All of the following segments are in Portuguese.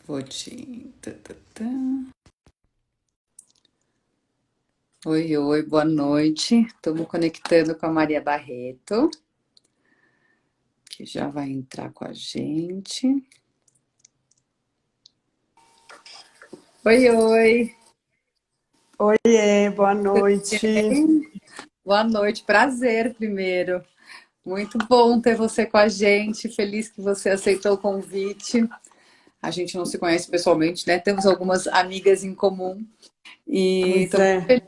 Vou te. Oi, oi, boa noite. Estamos conectando com a Maria Barreto, que já vai entrar com a gente. Oi, oi. Oiê, boa Tudo noite. bem? Boa noite, prazer primeiro. Muito bom ter você com a gente. Feliz que você aceitou o convite. A gente não se conhece pessoalmente, né? Temos algumas amigas em comum e Pois estou muito é, feliz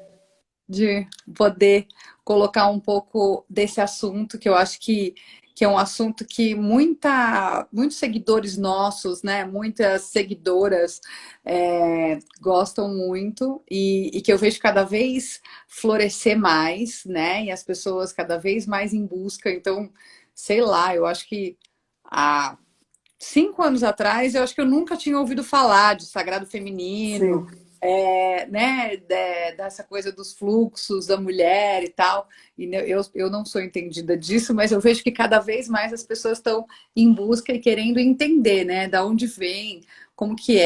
de poder colocar um pouco desse assunto, que eu acho que é um assunto que muitos seguidores nossos, né, muitas seguidoras gostam muito e que eu vejo cada vez florescer mais, né, e as pessoas cada vez mais em busca. Então, sei lá, eu acho que há 5 anos atrás, eu acho que eu nunca tinha ouvido falar de sagrado feminino, sim. né, dessa coisa dos fluxos da mulher e tal. E eu não sou entendida disso, mas eu vejo que cada vez mais as pessoas estão em busca e querendo entender, né, da onde vem, como que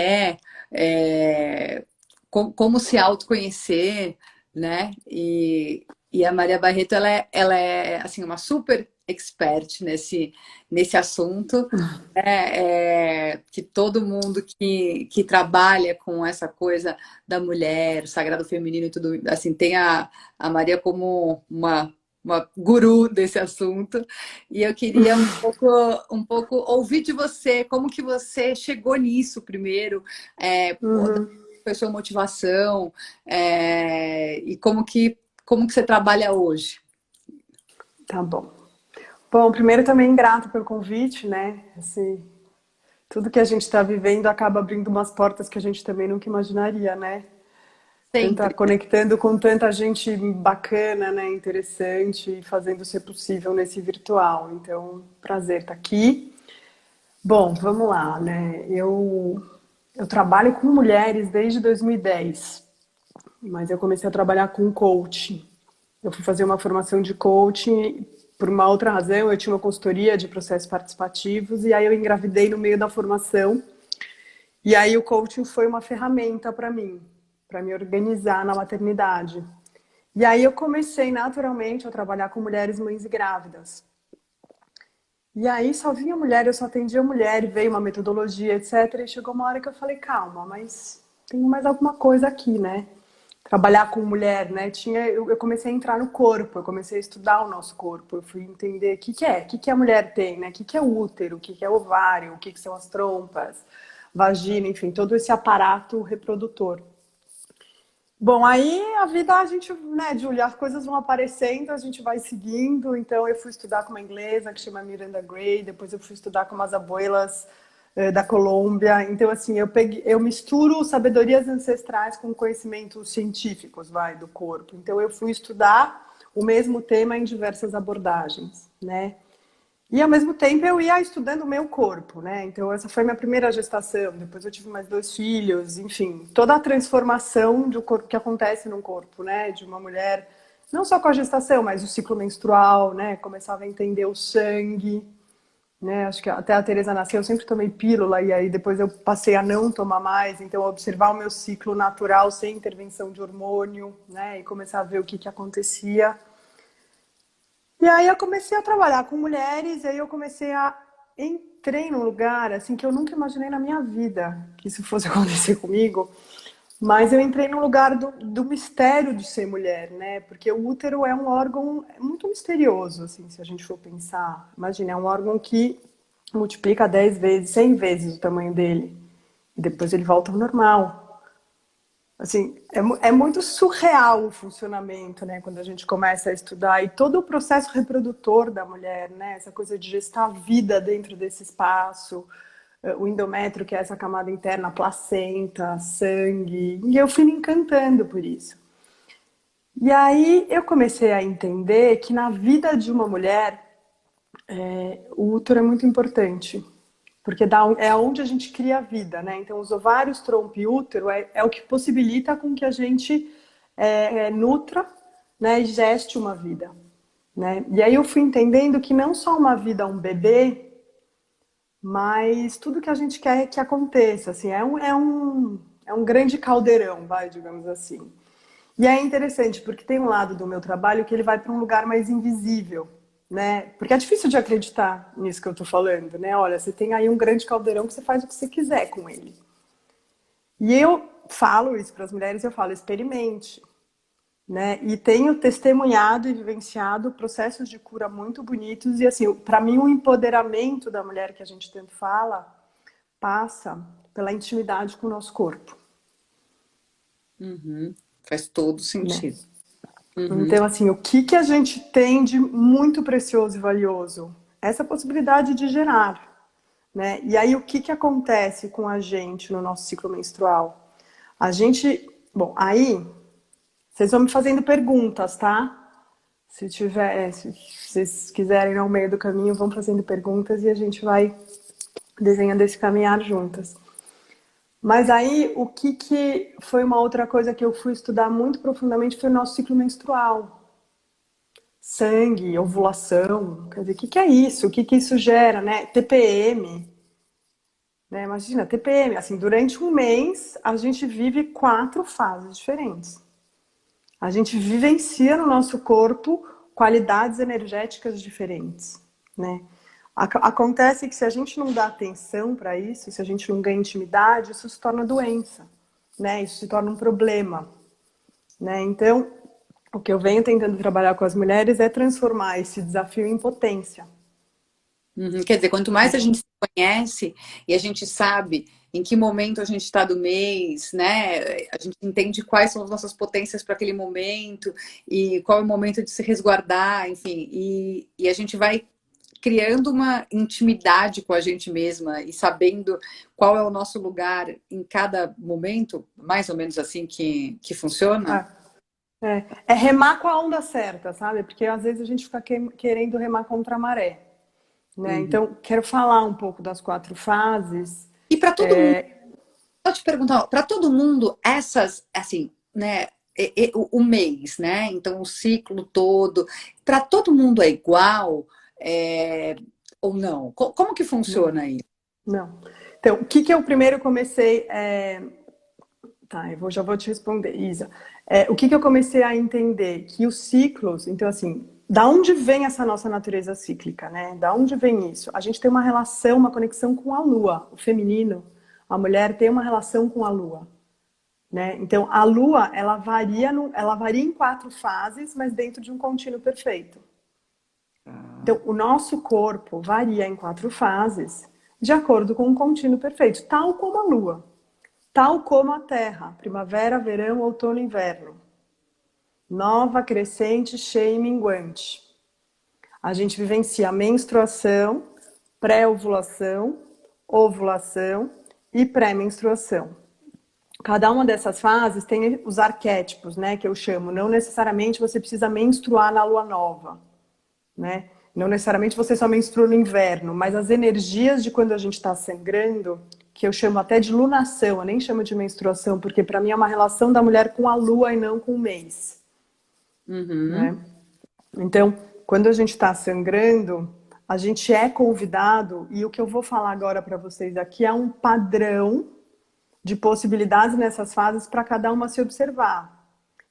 como se autoconhecer, né? E a Maria Barreto, ela é assim, uma super expert nesse assunto, que todo mundo que trabalha com essa coisa da mulher, o sagrado feminino e tudo, assim, tem a Maria como uma guru desse assunto. E eu queria um pouco ouvir de você, como que você chegou nisso primeiro, Uhum, foi a sua motivação, e como que você trabalha hoje? tá bom. Bom, primeiro também grato pelo convite, né? Assim, tudo que a gente está vivendo acaba abrindo umas portas que a gente também nunca imaginaria, né? Tanta Sempre. conectando com tanta gente bacana, né? Interessante e fazendo ser possível nesse virtual. Então, prazer estar aqui. Bom, vamos lá, né? Eu trabalho com mulheres desde 2010. Mas eu comecei a trabalhar com coaching. Eu fui fazer uma formação de coaching por uma outra razão. Eu tinha uma consultoria de processos participativos e aí eu engravidei no meio da formação. E aí o coaching foi uma ferramenta para me organizar na maternidade. E aí eu comecei naturalmente a trabalhar com mulheres mães e grávidas. E aí só vinha mulher, eu só atendia mulher, veio uma metodologia, etc. E chegou uma hora que eu falei, calma, mas tem mais alguma coisa aqui, né? Trabalhar com mulher, né? Eu comecei a entrar no corpo, eu comecei a estudar o nosso corpo, eu fui entender o que que a mulher tem, né? O que é o útero, o que é o ovário, o que são as trompas, vagina, enfim, todo esse aparato reprodutor. Bom, aí a vida, a gente, né, Julia, as coisas vão aparecendo, a gente vai seguindo. Então, eu fui estudar com uma inglesa que chama Miranda Gray, depois eu fui estudar com umas abuelas da Colômbia. Então, assim, eu misturo sabedorias ancestrais com conhecimentos científicos, vai, do corpo. Então, eu fui estudar o mesmo tema em diversas abordagens, né? E ao mesmo tempo eu ia estudando o meu corpo, né? Então essa foi minha primeira gestação. Depois eu tive mais 2 filhos, enfim, toda a transformação do corpo que acontece num corpo, né? De uma mulher, não só com a gestação, mas o ciclo menstrual, né? Começava a entender o sangue, né? Acho que até a Teresa nasceu, eu sempre tomei pílula e aí depois eu passei a não tomar mais, então observar o meu ciclo natural sem intervenção de hormônio, né? E começar a ver o que que acontecia. E aí eu comecei a trabalhar com mulheres, e aí eu comecei a entrei num lugar assim que eu nunca imaginei na minha vida que isso fosse acontecer comigo, mas eu entrei num lugar do mistério de ser mulher, né? Porque o útero é um órgão muito misterioso, assim, se a gente for pensar. Imagina, é um órgão que multiplica 10 vezes, 100 vezes o tamanho dele, e depois ele volta ao normal. Assim, é muito surreal o funcionamento, né? Quando a gente começa a estudar e todo o processo reprodutor da mulher, né? Essa coisa de gestar a vida dentro desse espaço, o endométrio, que é essa camada interna, a placenta, sangue. E eu fui me encantando por isso. E aí eu comecei a entender que na vida de uma mulher o útero é muito importante, porque é onde a gente cria a vida, né? Então, os ovários, trompa e útero é o que possibilita com que a gente nutra, né, e geste uma vida, né? E aí eu fui entendendo que não só uma vida, um bebê, mas tudo que a gente quer é que aconteça, assim, é um grande caldeirão, vai, digamos assim. E é interessante, porque tem um lado do meu trabalho que ele vai para um lugar mais invisível, né? Porque é difícil de acreditar nisso que eu tô falando, né? Olha, você tem aí um grande caldeirão que você faz o que você quiser com ele. E eu falo isso para as mulheres, eu falo, experimente, né? E tenho testemunhado e vivenciado processos de cura muito bonitos e assim, para mim o empoderamento da mulher que a gente tanto fala passa pela intimidade com o nosso corpo, Uhum. Faz todo né? sentido. Uhum. Então assim, o que que a gente tem de muito precioso e valioso? Essa possibilidade de gerar, né? E aí o que que acontece com a gente no nosso ciclo menstrual? A gente, bom, aí vocês vão me fazendo perguntas, tá? Se tiver, se vocês quiserem ir ao meio do caminho, vão fazendo perguntas e a gente vai desenhando esse caminhar juntas. Mas aí, o que que foi uma outra coisa que eu fui estudar muito profundamente foi o nosso ciclo menstrual. Sangue, ovulação, quer dizer, o que é isso? O que isso gera, né? TPM, né? Imagina, TPM, assim, durante um mês a gente vive 4 fases diferentes. A gente vivencia no nosso corpo qualidades energéticas diferentes, né? Acontece que se a gente não dá atenção para isso, se a gente não ganha intimidade, isso se torna doença, né? Isso se torna um problema, né? Então, o que eu venho tentando trabalhar com as mulheres é transformar esse desafio em potência. Uhum. Quer dizer, quanto mais a gente se conhece e a gente sabe em que momento a gente está do mês, né? A gente entende quais são as nossas potências para aquele momento e qual é o momento de se resguardar, enfim, e a gente vai criando uma intimidade com a gente mesma e sabendo qual é o nosso lugar em cada momento, mais ou menos assim que funciona. É remar com a onda certa, sabe? Porque às vezes a gente fica querendo remar contra a maré, né? Uhum. Então, quero falar um pouco das 4 fases. E para todo mundo, eu te perguntar, para todo mundo, essas, assim, né, o mês, né? Então, o ciclo todo, para todo mundo é igual, é, ou não? Como que Não, funciona isso? não. Então, o que que eu primeiro comecei. Tá, já vou te responder, Isa. O que que eu comecei a entender? Que os ciclos, então, assim, da onde vem essa nossa natureza cíclica, né? Da onde vem isso? A gente tem uma relação, uma conexão com a lua. O feminino, a mulher tem uma relação com a lua. Né? Então, a lua, ela varia em 4 fases, mas dentro de um contínuo perfeito. Ah, Então, o nosso corpo varia em 4 fases, de acordo com um contínuo perfeito, tal como a lua, tal como a terra, primavera, verão, outono, inverno, nova, crescente, cheia e minguante. A gente vivencia a menstruação, pré-ovulação, ovulação e pré-menstruação. Cada uma dessas fases tem os arquétipos, né, que eu chamo. Não necessariamente você precisa menstruar na lua nova, né? Não necessariamente você só menstrua no inverno, mas as energias de quando a gente está sangrando, que eu chamo até de lunação, eu nem chamo de menstruação, porque para mim é uma relação da mulher com a lua e não com o mês, uhum. né? Então, quando a gente está sangrando, a gente é convidado, e o que eu vou falar agora para vocês aqui é um padrão de possibilidades nessas fases para cada uma se observar.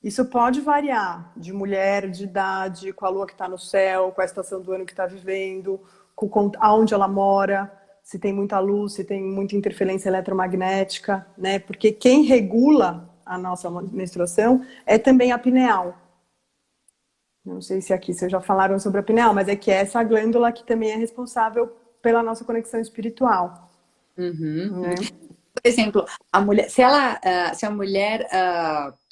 Isso pode variar de mulher, de idade, com a lua que está no céu, com a estação do ano que está vivendo, com aonde ela mora, se tem muita luz, se tem muita interferência eletromagnética, né? Porque quem regula a nossa menstruação é também a pineal. Não sei se aqui vocês já falaram sobre a pineal, mas é que é essa glândula que também é responsável pela nossa conexão espiritual, Uhum. né? Por exemplo, a mulher, se a mulher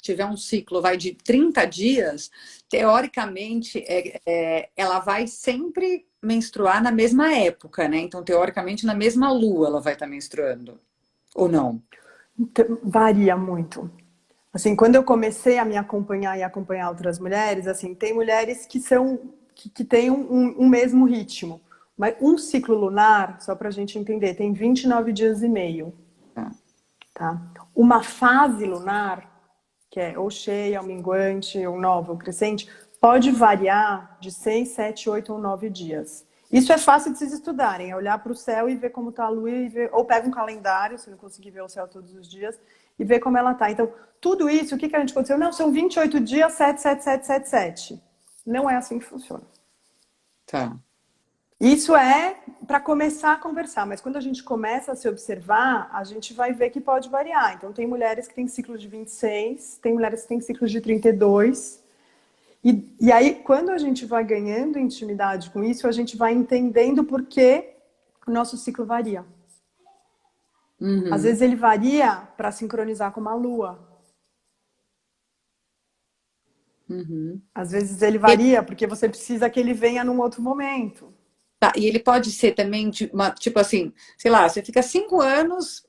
tiver um ciclo vai de 30 dias, teoricamente, ela vai sempre menstruar na mesma época, né? Então, teoricamente, na mesma lua ela vai estar menstruando. Ou não? Então, varia muito. Assim, quando eu comecei a me acompanhar e acompanhar outras mulheres, assim, tem mulheres que têm um mesmo ritmo. Mas um ciclo lunar, só para a gente entender, tem 29 dias e meio, Tá. tá? Uma fase lunar, que é ou cheia, ou minguante, ou nova, ou crescente, pode variar de 6, 7, 8 ou 9 dias. Isso é fácil de vocês estudarem, é olhar para o céu e ver como está a lua, e ver, ou pega um calendário, se não conseguir ver o céu todos os dias, e ver como ela está. Então, tudo isso, o que a gente aconteceu? Não, são 28 dias, 7, 7, 7, 7, 7. Não é assim que funciona. Tá. Isso é para começar a conversar, mas quando a gente começa a se observar, a gente vai ver que pode variar. Então, tem mulheres que têm ciclos de 26, tem mulheres que têm ciclos de 32. E aí, quando a gente vai ganhando intimidade com isso, a gente vai entendendo por que o nosso ciclo varia. Às Uhum, vezes ele varia para sincronizar com uma lua. uhum. Às vezes ele varia porque você precisa que ele venha num outro momento. Tá, e ele pode ser também, tipo assim, sei lá, você fica 5 anos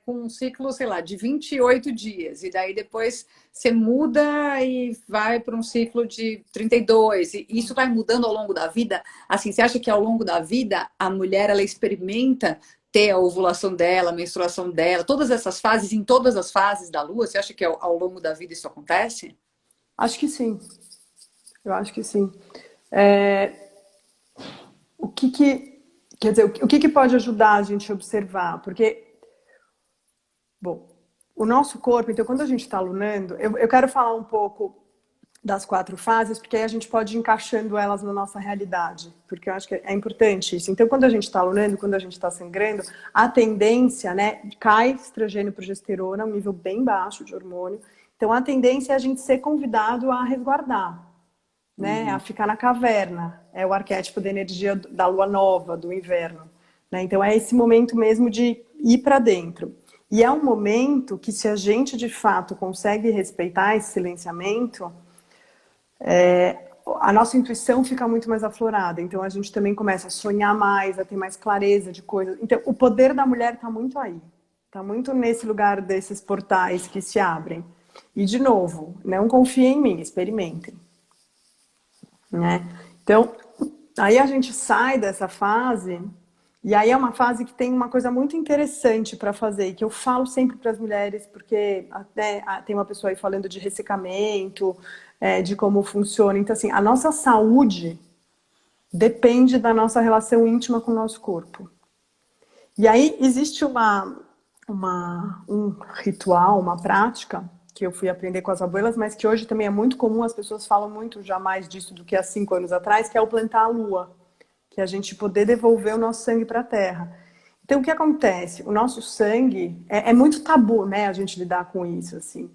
com um ciclo, sei lá, de 28 dias, e daí depois você muda e vai para um ciclo de 32, e isso vai mudando ao longo da vida. Assim, você acha que ao longo da vida a mulher ela experimenta ter a ovulação dela, a menstruação dela, todas essas fases, em todas as fases da lua? Você acha que ao longo da vida isso acontece? Acho que sim. Eu acho que sim. É, o que que, quer dizer, o que pode ajudar a gente a observar? Porque, bom, o nosso corpo, então, quando a gente está lunando, eu quero falar um pouco das 4 fases, porque aí a gente pode ir encaixando elas na nossa realidade, porque eu acho que é importante isso. Então, quando a gente está lunando, quando a gente está sangrando, a tendência, né, cai estrogênio e progesterona, um nível bem baixo de hormônio. Então, a tendência é a gente ser convidado a resguardar, né, a Uhum. ficar na caverna. É o arquétipo da energia da lua nova, do inverno. Né? Então, é esse momento mesmo de ir para dentro. E é um momento que, se a gente de fato consegue respeitar esse silenciamento, a nossa intuição fica muito mais aflorada. Então, a gente também começa a sonhar mais, a ter mais clareza de coisas. Então, o poder da mulher está muito aí. Está muito nesse lugar desses portais que se abrem. E, de novo, não confiem em mim, experimentem. Né? Então, aí a gente sai dessa fase, e aí é uma fase que tem uma coisa muito interessante para fazer, e que eu falo sempre para as mulheres, porque até tem uma pessoa aí falando de ressecamento, de como funciona. Então, assim, a nossa saúde depende da nossa relação íntima com o nosso corpo. E aí existe um ritual, uma prática que eu fui aprender com as abuelas, mas que hoje também é muito comum, as pessoas falam muito já mais disso do que há 5 anos atrás, que é o plantar a lua, que é a gente poder devolver o nosso sangue para a terra. Então, o que acontece? O nosso sangue é muito tabu, né, a gente lidar com isso, assim.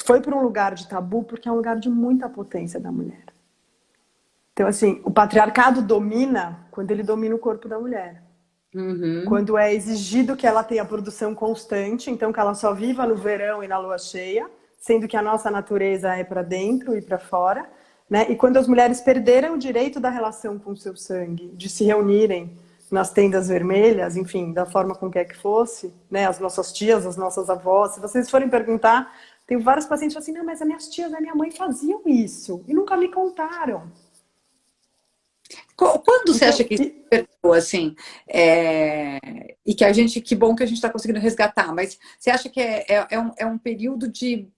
Foi para um lugar de tabu porque é um lugar de muita potência da mulher. Então, assim, o patriarcado domina quando ele domina o corpo da mulher. Uhum. Quando é exigido que ela tenha produção constante, então que ela só viva no verão e na lua cheia, sendo que a nossa natureza é para dentro e para fora, né? E quando as mulheres perderam o direito da relação com o seu sangue, de se reunirem nas tendas vermelhas, enfim, da forma com que fosse, né? As nossas tias, as nossas avós, se vocês forem perguntar, tem vários pacientes que falam assim, não, mas as minhas tias, a minha mãe faziam isso e nunca me contaram. Quando você acha Então, que isso perdeu, assim, e que a gente, que bom que a gente está conseguindo resgatar, mas você acha que é um período de,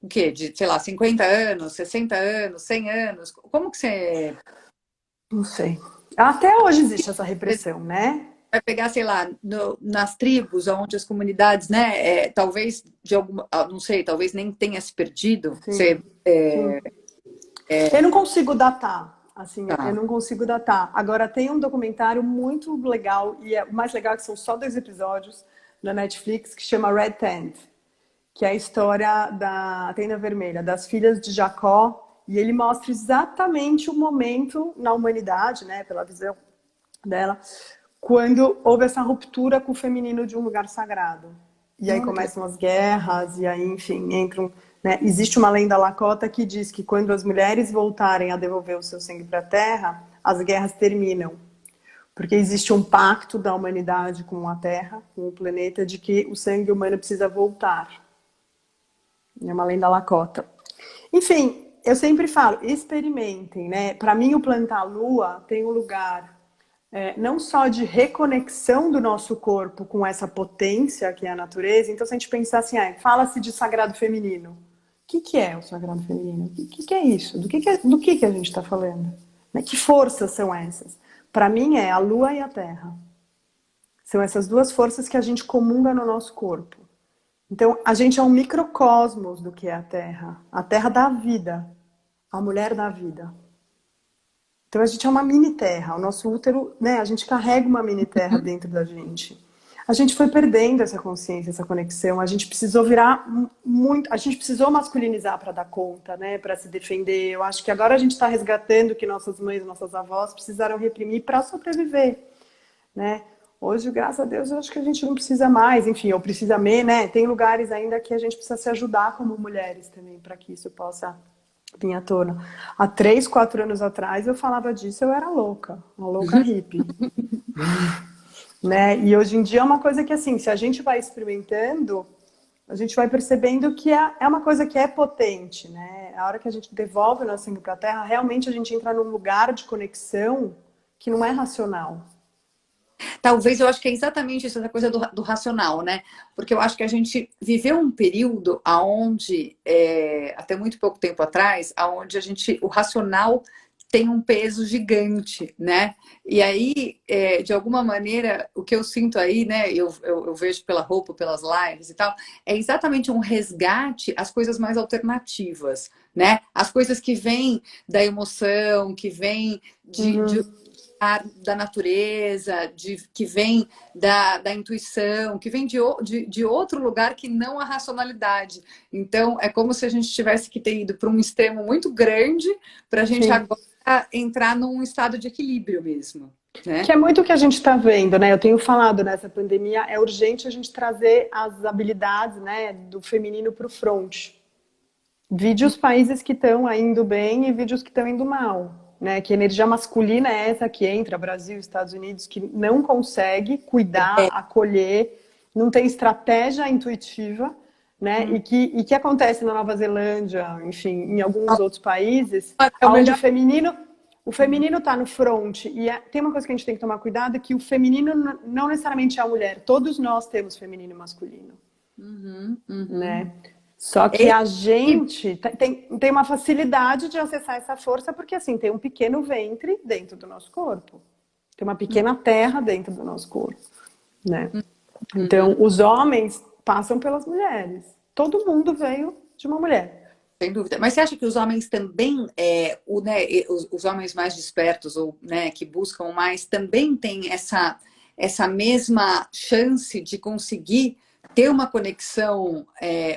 o quê? De, sei lá, 50 anos, 60 anos, 100 anos? Como que você não sei. Até hoje existe essa repressão, né? vai pegar, sei lá, nas tribos, onde as comunidades, né, talvez de alguma, não sei, talvez nem tenha se perdido, Sim, sim. Eu não consigo datar, assim, eu tá. não consigo datar. Agora, tem um documentário muito legal, e o mais legal é que são só 2 episódios na Netflix, que chama Red Tent, que é a história da Tenda Vermelha, das filhas de Jacó, e ele mostra exatamente o momento na humanidade, né, pela visão dela, quando houve essa ruptura com o feminino de um lugar sagrado. E aí Olha que começam as guerras, e aí, enfim, entram. Né? Existe uma lenda lakota que diz que quando as mulheres voltarem a devolver o seu sangue para a terra, as guerras terminam. Porque existe um pacto da humanidade com a Terra, com o planeta, de que o sangue humano precisa voltar. É uma lenda lakota. Enfim, eu sempre falo, experimentem, né? Para mim, o plantar lua tem um lugar não só de reconexão do nosso corpo com essa potência que é a natureza. Então, se a gente pensar assim, fala-se de sagrado feminino. O que é o sagrado feminino? O que é isso? Do que a gente está falando? Né? Que forças são essas? Para mim é a Lua e a Terra. São essas duas forças que a gente comunga no nosso corpo. Então, a gente é um microcosmos do que é a Terra. A Terra dá vida, a mulher dá vida. Então, a gente é uma mini Terra. O nosso útero, né? A gente carrega uma mini Terra dentro da gente. A gente foi perdendo essa consciência, essa conexão. A gente precisou virar muito. A gente precisou masculinizar para dar conta, né? Para se defender. Eu acho que agora a gente está resgatando o que nossas mães, nossas avós precisaram reprimir para sobreviver, né? Hoje, graças a Deus, eu acho que a gente não precisa mais. Enfim, ou precisa menos, né? Tem lugares ainda que a gente precisa se ajudar como mulheres também para que isso possa vir à tona. Há 3, 4 anos atrás eu falava disso, eu era louca, uma louca hippie. Né? E hoje em dia é uma coisa que, assim, se a gente vai experimentando, a gente vai percebendo que é uma coisa que é potente, né? A hora que a gente devolve o nosso sangue para a Terra, realmente a gente entra num lugar de conexão que não é racional. Talvez eu acho que é exatamente isso, essa coisa do racional, né? Porque eu acho que a gente viveu um período aonde, até muito pouco tempo atrás, aonde o racional tem um peso gigante, né? E aí, de alguma maneira, o que eu sinto aí, né? Eu vejo pela roupa, pelas lives e tal, é exatamente um resgate às coisas mais alternativas, né? As coisas que vêm da emoção, que vêm de da natureza, que vem da intuição, que vem de outro lugar que não a racionalidade. Então, é como se a gente tivesse que ter ido para um extremo muito grande para a gente Sim. agora entrar num estado de equilíbrio mesmo, Que né? é muito o que a gente está vendo, né? Eu tenho falado nessa pandemia, é urgente a gente trazer as habilidades, né, do feminino para o front. Vide os países que estão indo bem e vide os que estão indo mal, né? Que energia masculina é essa que entra, Brasil, Estados Unidos, que não consegue cuidar, acolher, não tem estratégia intuitiva, né? E que acontece na Nova Zelândia, enfim, em alguns outros países, É o onde melhor. o feminino está no front. E tem uma coisa que a gente tem que tomar cuidado, que o feminino não necessariamente é a mulher. Todos nós temos feminino e masculino, Uhum, uhum. né? Só que É, a gente tem uma facilidade de acessar essa força porque, assim, tem um pequeno ventre dentro do nosso corpo. Tem uma pequena terra dentro do nosso corpo, né? uhum. Então, os homens passam pelas mulheres. Todo mundo veio de uma mulher. Sem dúvida. Mas você acha que os homens também, os homens mais despertos ou né, que buscam mais, também têm essa mesma chance de conseguir ter uma conexão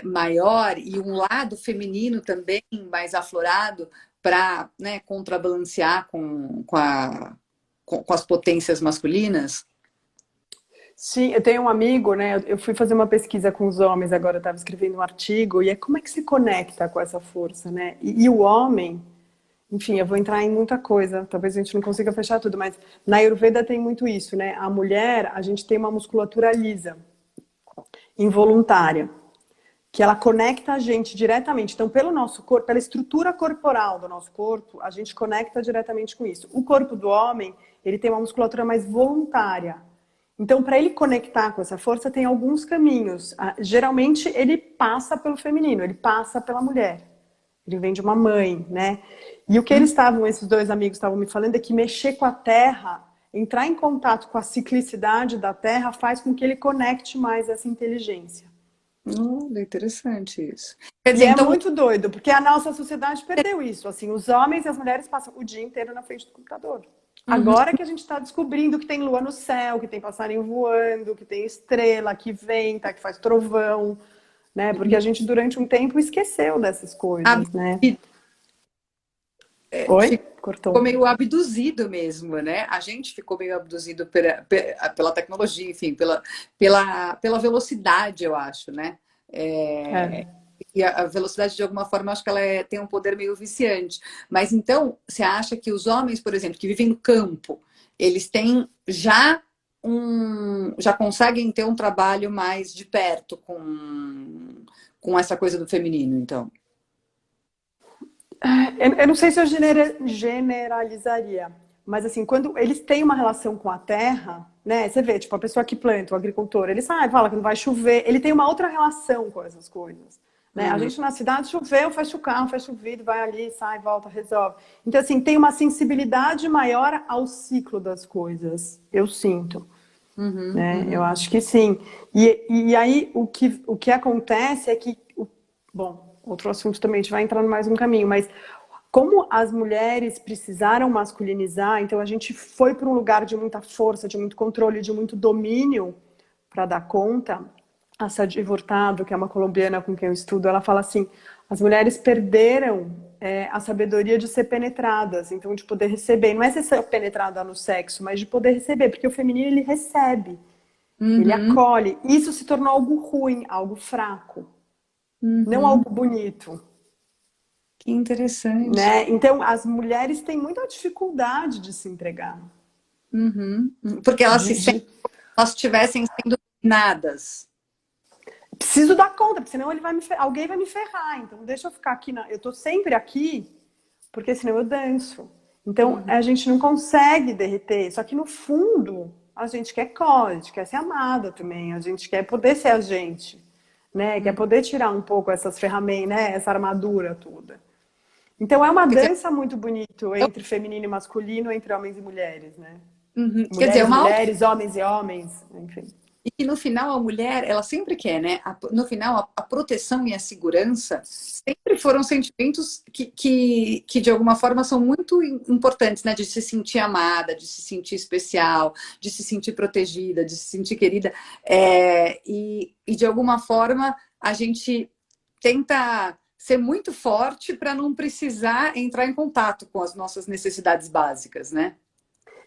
maior e um lado feminino também mais aflorado para né, contrabalancear com as potências masculinas? Sim, eu tenho um amigo, né? Eu fui fazer uma pesquisa com os homens, agora eu estava escrevendo um artigo, e é como é que se conecta com essa força, né? E o homem, enfim, eu vou entrar em muita coisa, talvez a gente não consiga fechar tudo, mas na Ayurveda tem muito isso, né? A mulher, a gente tem uma musculatura lisa, involuntária, que ela conecta a gente diretamente. Então, pelo nosso corpo, pela estrutura corporal do nosso corpo, a gente conecta diretamente com isso. O corpo do homem, ele tem uma musculatura mais voluntária. Então, para ele conectar com essa força, tem alguns caminhos. Geralmente, ele passa pelo feminino, ele passa pela mulher. Ele vem de uma mãe, né? E o que esses dois amigos estavam me falando é que mexer com a terra, entrar em contato com a ciclicidade da terra, faz com que ele conecte mais essa inteligência. Interessante isso. Quer E dizer, é então, muito doido, porque a nossa sociedade perdeu isso. Assim, os homens e as mulheres passam o dia inteiro na frente do computador. uhum. Agora que a gente está descobrindo que tem lua no céu, que tem passarinho voando, que tem estrela, que venta, que faz trovão, né? Porque a gente durante um tempo esqueceu dessas coisas, né? Oi? Ficou Cortou. meio abduzido mesmo, né? A gente ficou meio abduzido pela tecnologia, enfim, pela velocidade, eu acho, né? É, É. e a velocidade, de alguma forma, eu acho que ela tem um poder meio viciante. Mas então, você acha que os homens, por exemplo, que vivem no campo, eles têm já conseguem ter um trabalho mais de perto com essa coisa do feminino, então? Eu não sei se eu generalizaria, mas assim, quando eles têm uma relação com a terra, né? Você vê, tipo, a pessoa que planta, o agricultor, ele sabe, fala que não vai chover, ele tem uma outra relação com essas coisas. né? A gente na cidade choveu, fecha o carro, fecha o vidro, vai ali, sai, volta, resolve. Então, assim, tem uma sensibilidade maior ao ciclo das coisas, eu sinto, Uhum, né? Eu uhum. acho que sim. E aí, o que acontece é que, bom, outro assunto também, a gente vai entrar mais um caminho, mas como as mulheres precisaram masculinizar, então a gente foi para um lugar de muita força, de muito controle, de muito domínio para dar conta. A Sadi Hurtado, que é uma colombiana com quem eu estudo, ela fala assim: as mulheres perderam a sabedoria de ser penetradas, então de poder receber. Não é ser penetrada no sexo, mas de poder receber, porque o feminino ele recebe, ele Uhum, acolhe. Isso se tornou algo ruim, algo fraco, não uhum. algo bonito. Que interessante. Né? Então, as mulheres têm muita dificuldade de se entregar. Uhum, uhum. Porque elas se De, sentem de, como se elas estivessem sendo dominadas. preciso dar conta, porque senão alguém vai me ferrar. Então, deixa eu ficar aqui. Eu estou sempre aqui, porque senão eu danço. Então, Uhum, a gente não consegue derreter. Só que, no fundo, a gente quer a gente quer ser amada também. A gente quer poder ser a gente. Né? Quer uhum. poder tirar um pouco essas ferramentas, né? Essa armadura toda. Então, é uma Quer dizer, dança muito bonito entre feminino e masculino, entre homens e mulheres, né? uhum. Quer dizer, Mulheres, uma mulheres, homens e homens, enfim. e que no final a mulher, ela sempre quer, né? No final, a proteção e a segurança sempre foram sentimentos que de alguma forma são muito importantes, né? De se sentir amada, de se sentir especial, de se sentir protegida, de se sentir querida. E de alguma forma a gente tenta ser muito forte para não precisar entrar em contato com as nossas necessidades básicas, né?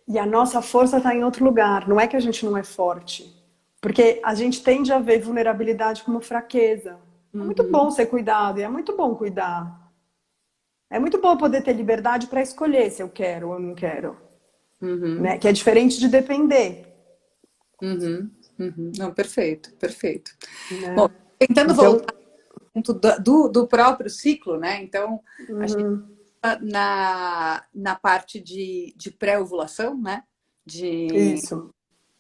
E a nossa força está em outro lugar. Não é que a gente não é forte. Porque a gente tende a ver vulnerabilidade como fraqueza. É muito bom Uhum, ser cuidado e é muito bom cuidar. É muito bom poder ter liberdade para escolher se eu quero ou não quero. uhum. Né? Que é diferente de depender. Uhum, uhum. Não, perfeito, perfeito. Bom, Né? tentando voltar Então, ao ponto do próprio ciclo, né? Então, a gente uhum, tá na parte de pré-ovulação, né? De, isso.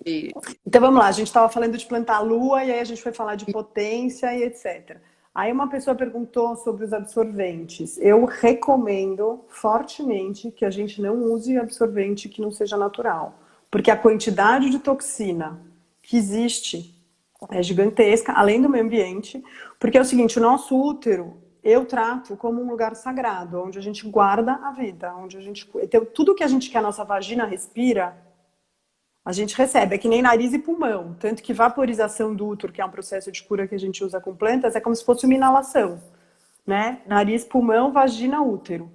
de- Então vamos lá, a gente estava falando de plantar a lua e aí a gente foi falar de potência e etc. Aí uma pessoa perguntou sobre os absorventes. Eu recomendo fortemente que a gente não use absorvente que não seja natural, porque a quantidade de toxina que existe é gigantesca, além do meio ambiente, porque é o seguinte, o nosso útero eu trato como um lugar sagrado, onde a gente guarda a vida, onde a gente então, tudo que a gente quer a nossa vagina respira a gente recebe, é que nem nariz e pulmão. Tanto que vaporização do útero, que é um processo de cura que a gente usa com plantas, é como se fosse uma inalação, né? Nariz, pulmão, vagina, útero.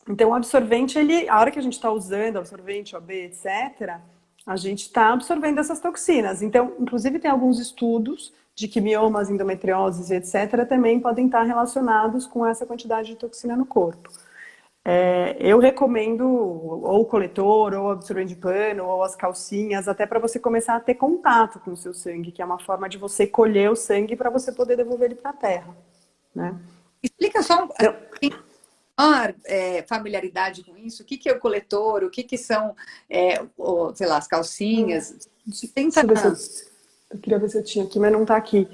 Então, o absorvente, ele, a hora que a gente está usando absorvente, OB, etc., a gente está absorvendo essas toxinas. Então, inclusive, tem alguns estudos de que miomas, endometrioses, etc., também podem estar relacionados com essa quantidade de toxina no corpo. Eu recomendo ou o coletor, ou o absorvente de pano, ou as calcinhas, até para você começar a ter contato com o seu sangue, que é uma forma de você colher o sangue para você poder devolver ele para a terra, né? Explica só Então, maior familiaridade com isso. O que é o coletor? O que são, sei lá, as calcinhas? Tenta. deixa eu ver se eu queria ver se eu tinha aqui, mas não está aqui.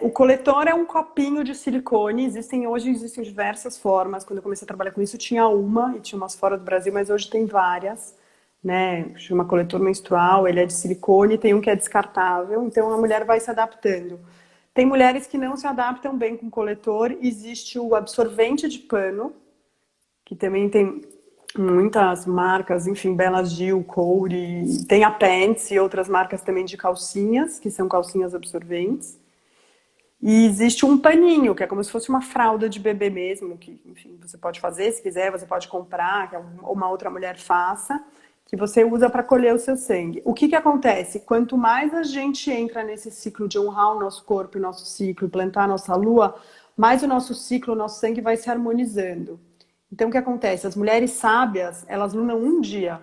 O coletor é um copinho de silicone. Hoje existem diversas formas. Quando eu comecei a trabalhar com isso, tinha uma e tinha umas fora do Brasil, mas hoje tem várias, né? Chama coletor menstrual. Ele é de silicone, tem um que é descartável. Então a mulher vai se adaptando. Tem mulheres que não se adaptam bem com coletor. Existe o absorvente de pano, que também tem muitas marcas, enfim, Bela Gil, Coure, tem a Pants e outras marcas também de calcinhas, que são calcinhas absorventes. E existe um paninho, que é como se fosse uma fralda de bebê mesmo, que, enfim, você pode fazer se quiser, você pode comprar, que uma outra mulher faça, que você usa para colher o seu sangue. O que que acontece? Quanto mais a gente entra nesse ciclo de honrar o nosso corpo, o nosso ciclo, plantar a nossa lua, mais o nosso ciclo, o nosso sangue vai se harmonizando. Então, o que acontece? As mulheres sábias, elas lunam um dia.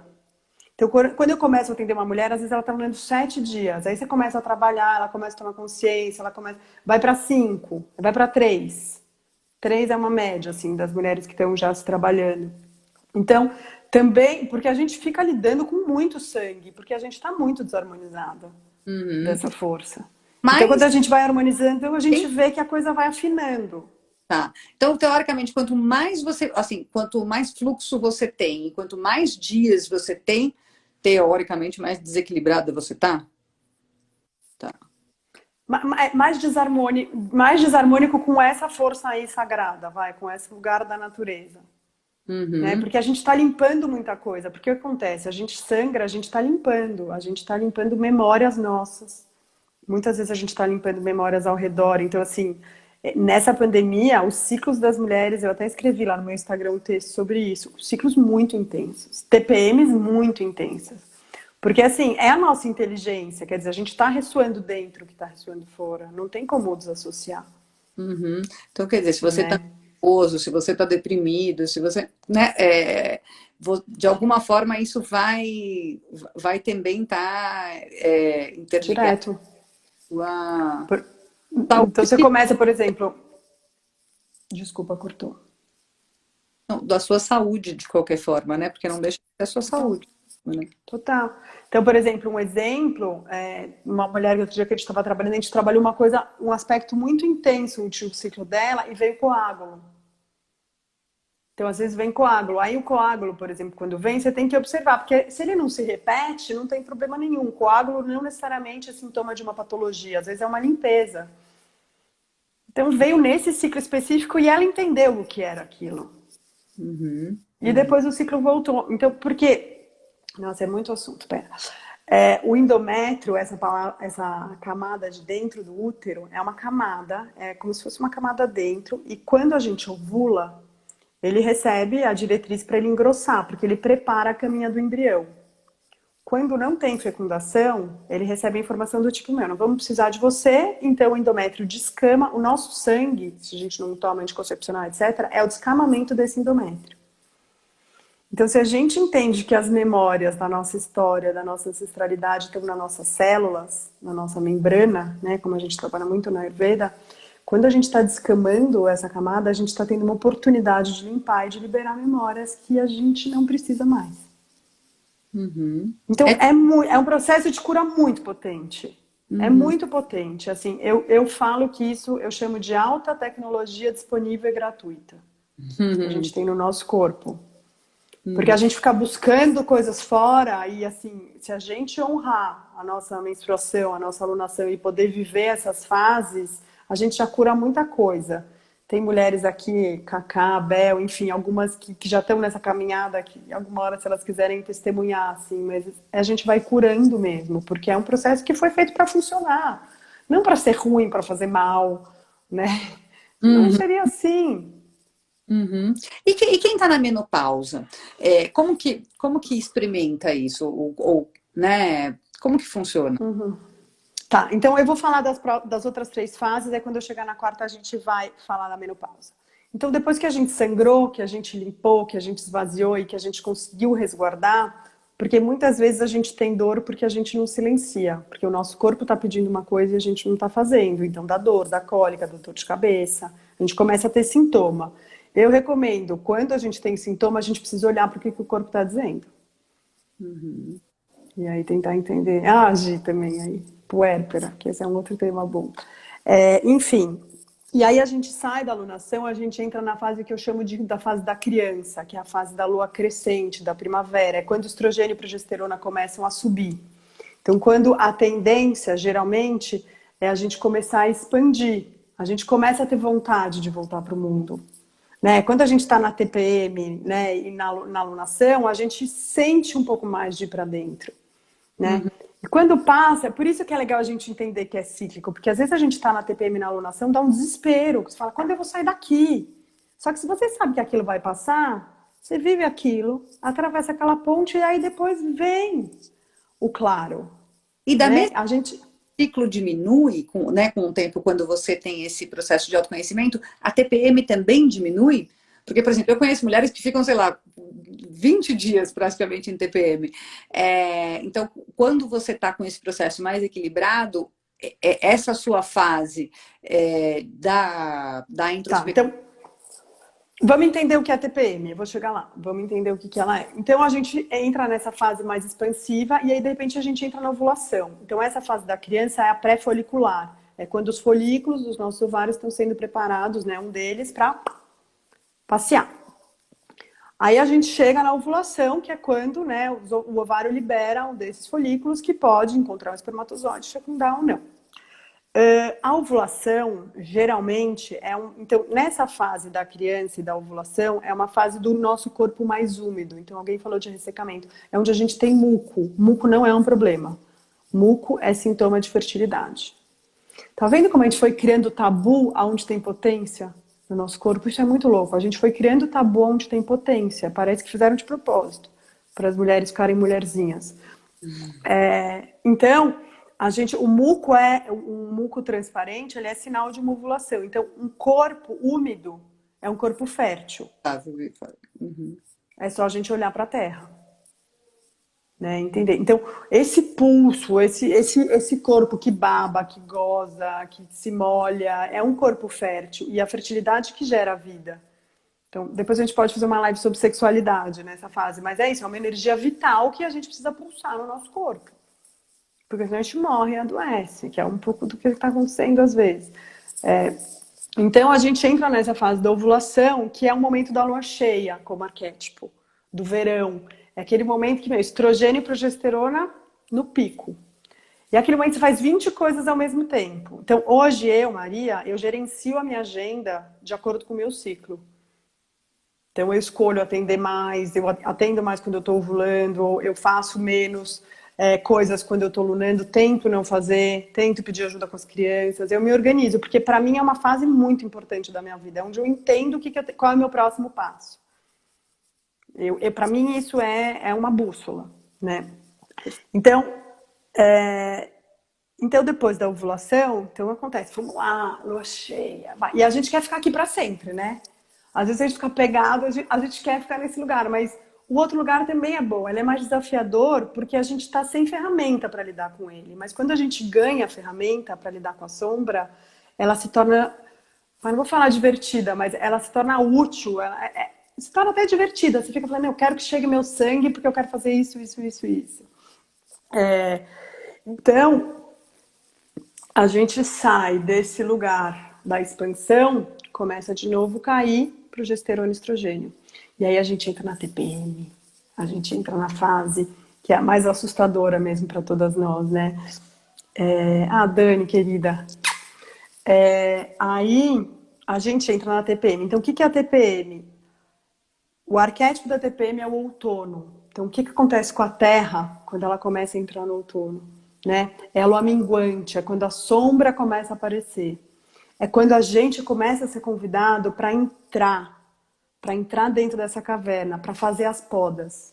Então, quando eu começo a atender uma mulher, às vezes ela está lendo 7 dias. Aí você começa a trabalhar, ela começa a tomar consciência, ela começa, vai para 5, vai para 3. 3 é uma média, assim, das mulheres que estão já se trabalhando. Então, também, porque a gente fica lidando com muito sangue, porque a gente está muito desarmonizada Uhum. dessa força. Então, quando Mas, a gente vai harmonizando, a gente vê que a coisa vai afinando. tá. Então, teoricamente, quanto mais você, assim, quanto mais fluxo você tem, e quanto mais dias você tem, teoricamente, mais desequilibrada você tá? Tá. Mais desarmônico com essa força aí sagrada, vai, com esse lugar da natureza. Né? Uhum. Porque a gente está limpando muita coisa. Porque o que acontece? A gente sangra, a gente está limpando memórias nossas. Muitas vezes a gente está limpando memórias ao redor. Então, assim, nessa pandemia, os ciclos das mulheres, eu até escrevi lá no meu Instagram um texto sobre isso, ciclos muito intensos, TPMs muito intensas. Porque, assim, é a nossa inteligência, quer dizer, a gente está ressoando dentro que está ressoando fora, não tem como desassociar, Uhum. Então, quer dizer, se você está né? nervoso, se você está deprimido, se você, né, de alguma forma isso vai também estar interligado Direto. à Por- Então, você saúde, começa, por exemplo, desculpa, cortou. não, da sua saúde de qualquer forma, né? Porque não deixa de ser a sua Total. saúde, né? Total. Então, por exemplo, um exemplo, uma mulher que outro dia que a gente estava trabalhando, a gente trabalhou uma coisa, um aspecto muito intenso no último ciclo dela e veio coágulo. Então, às vezes vem coágulo. Aí o coágulo, por exemplo, quando vem, você tem que observar, porque se ele não se repete, não tem problema nenhum. Coágulo não necessariamente é sintoma de uma patologia, às vezes é uma limpeza. Então veio nesse ciclo específico e ela entendeu o que era aquilo. Uhum, E uhum, depois o ciclo voltou. Então, por quê? Nossa, é muito assunto, pera. O endométrio, essa camada de dentro do útero, é uma camada, é como se fosse uma camada dentro, e quando a gente ovula, ele recebe a diretriz para ele engrossar, porque ele prepara a caminha do embrião. Quando não tem fecundação, ele recebe a informação do tipo, meu, não vamos precisar de você, então o endométrio descama, o nosso sangue, se a gente não toma anticoncepcional, etc., é o descamamento desse endométrio. Então, se a gente entende que as memórias da nossa história, da nossa ancestralidade estão nas nossas células, na nossa membrana, né, como a gente trabalha muito na Ayurveda, quando a gente está descamando essa camada, a gente está tendo uma oportunidade de limpar e de liberar memórias que a gente não precisa mais. uhum. Então, é um processo de cura muito potente. É Uhum, muito potente. Assim, eu falo que isso eu chamo de alta tecnologia disponível e gratuita, que a uhum, gente tem no nosso corpo. Porque a uhum, gente fica buscando coisas fora e, assim, se a gente honrar a nossa menstruação, a nossa alunação e poder viver essas fases, a gente já cura muita coisa. Tem mulheres aqui, Cacá, Bel, enfim, algumas que já estão nessa caminhada, que alguma hora, se elas quiserem testemunhar, assim, mas a gente vai curando mesmo, porque é um processo que foi feito para funcionar, não para ser ruim, para fazer mal, né? Não uhum, seria assim. uhum. E quem está na menopausa, como que experimenta isso? Né, como que funciona? Tá, então eu vou falar das outras três fases, aí quando eu chegar na quarta a gente vai falar da menopausa. Então, depois que a gente sangrou, que a gente limpou, que a gente esvaziou e que a gente conseguiu resguardar, porque muitas vezes a gente tem dor porque a gente não silencia, porque o nosso corpo está pedindo uma coisa e a gente não está fazendo, então dá dor, dá cólica, dá dor de cabeça, a gente começa a ter sintoma. Eu recomendo, quando a gente tem sintoma, a gente precisa olhar para o que o corpo está dizendo. Uhum. E aí tentar entender. Ah, Gi também aí, puérpera, que esse é um outro tema bom. Enfim, e aí a gente sai da alunação, a gente entra na fase que eu chamo da fase da criança, que é a fase da lua crescente, da primavera, é quando o estrogênio e a progesterona começam a subir. Então, quando a tendência, geralmente, é a gente começar a expandir, a gente começa a ter vontade de voltar para o mundo. Né? Quando a gente está na TPM, né, e na alunação, a gente sente um pouco mais de ir para dentro, né? Uhum. E quando passa, é por isso que é legal a gente entender que é cíclico, porque às vezes a gente está na TPM na alunação, dá um desespero, você fala, quando eu vou sair daqui? Só que se você sabe que aquilo vai passar, você vive aquilo, atravessa aquela ponte e aí depois vem o claro, E da né? mesma A gente ciclo diminui com o tempo, quando você tem esse processo de autoconhecimento, a TPM também diminui? Porque, por exemplo, eu conheço mulheres que ficam, sei lá, 20 dias praticamente em TPM. Então, quando você está com esse processo mais equilibrado, essa sua fase da tá, introspecção então Vamos entender o que é TPM, eu vou chegar lá. Vamos entender o que que ela é. Então, a gente entra nessa fase mais expansiva e aí, de repente, a gente entra na ovulação. Então, essa fase da criança é a pré-folicular. É quando os folículos dos nossos ovários estão sendo preparados, né, um deles, para passear. Aí a gente chega na ovulação, que é quando, né, o ovário libera um desses folículos que pode encontrar um espermatozoide, fecundar ou não. A ovulação, geralmente, então, nessa fase da criança e da ovulação, é uma fase do nosso corpo mais úmido. Então, alguém falou de ressecamento. É onde a gente tem muco. Muco não é um problema. Muco é sintoma de fertilidade. Tá vendo como a gente foi criando tabu aonde tem potência no nosso corpo? Isso é muito louco. A gente foi criando tabu onde tem potência. Parece que fizeram de propósito, para as mulheres ficarem mulherzinhas. Então, o muco um muco transparente, ele é sinal de uma ovulação. Então, um corpo úmido é um corpo fértil. Uhum. É só a gente olhar para a Terra, né? Entender. Então, esse pulso, esse corpo que baba, que goza, que se molha, é um corpo fértil e a fertilidade que gera a vida. Então, depois a gente pode fazer uma live sobre sexualidade nessa fase, mas é isso, é uma energia vital que a gente precisa pulsar no nosso corpo. Porque senão a gente morre e adoece, que é um pouco do que está acontecendo às vezes. Então a gente entra nessa fase da ovulação, que é o momento da lua cheia, como arquétipo, do verão. É aquele momento que estrogênio e progesterona no pico. E é aquele momento que você faz 20 coisas ao mesmo tempo. Então hoje Maria, eu gerencio a minha agenda de acordo com o meu ciclo. Então eu escolho atender mais, eu atendo mais quando eu estou ovulando, eu faço menos coisas quando eu estou lunando, tento não fazer, tento pedir ajuda com as crianças, eu me organizo, porque para mim é uma fase muito importante da minha vida, é onde eu entendo qual é o meu próximo passo. Para mim isso é uma bússola, né? Então, depois da ovulação, então acontece, vamos lá, lua cheia, vai. E a gente quer ficar aqui para sempre, né? Às vezes a gente fica pegado, a gente quer ficar nesse lugar, mas o outro lugar também é bom. Ele é mais desafiador porque a gente está sem ferramenta para lidar com ele. Mas quando a gente ganha a ferramenta para lidar com a sombra, ela se torna, não vou falar divertida, mas ela se torna útil, se torna até divertida. Você fica falando, eu quero que chegue meu sangue porque eu quero fazer isso, isso, isso, isso. Então, a gente sai desse lugar da expansão, começa de novo a cair progesterona e estrogênio. E aí a gente entra na TPM, a gente entra na fase que é a mais assustadora mesmo para todas nós, né? Dani, querida. Aí a gente entra na TPM. Então, o que é a TPM? O arquétipo da TPM é o outono. Então, o que acontece com a Terra quando ela começa a entrar no outono? Né? É a lua minguante, é quando a sombra começa a aparecer. É quando a gente começa a ser convidado para entrar dentro dessa caverna, para fazer as podas.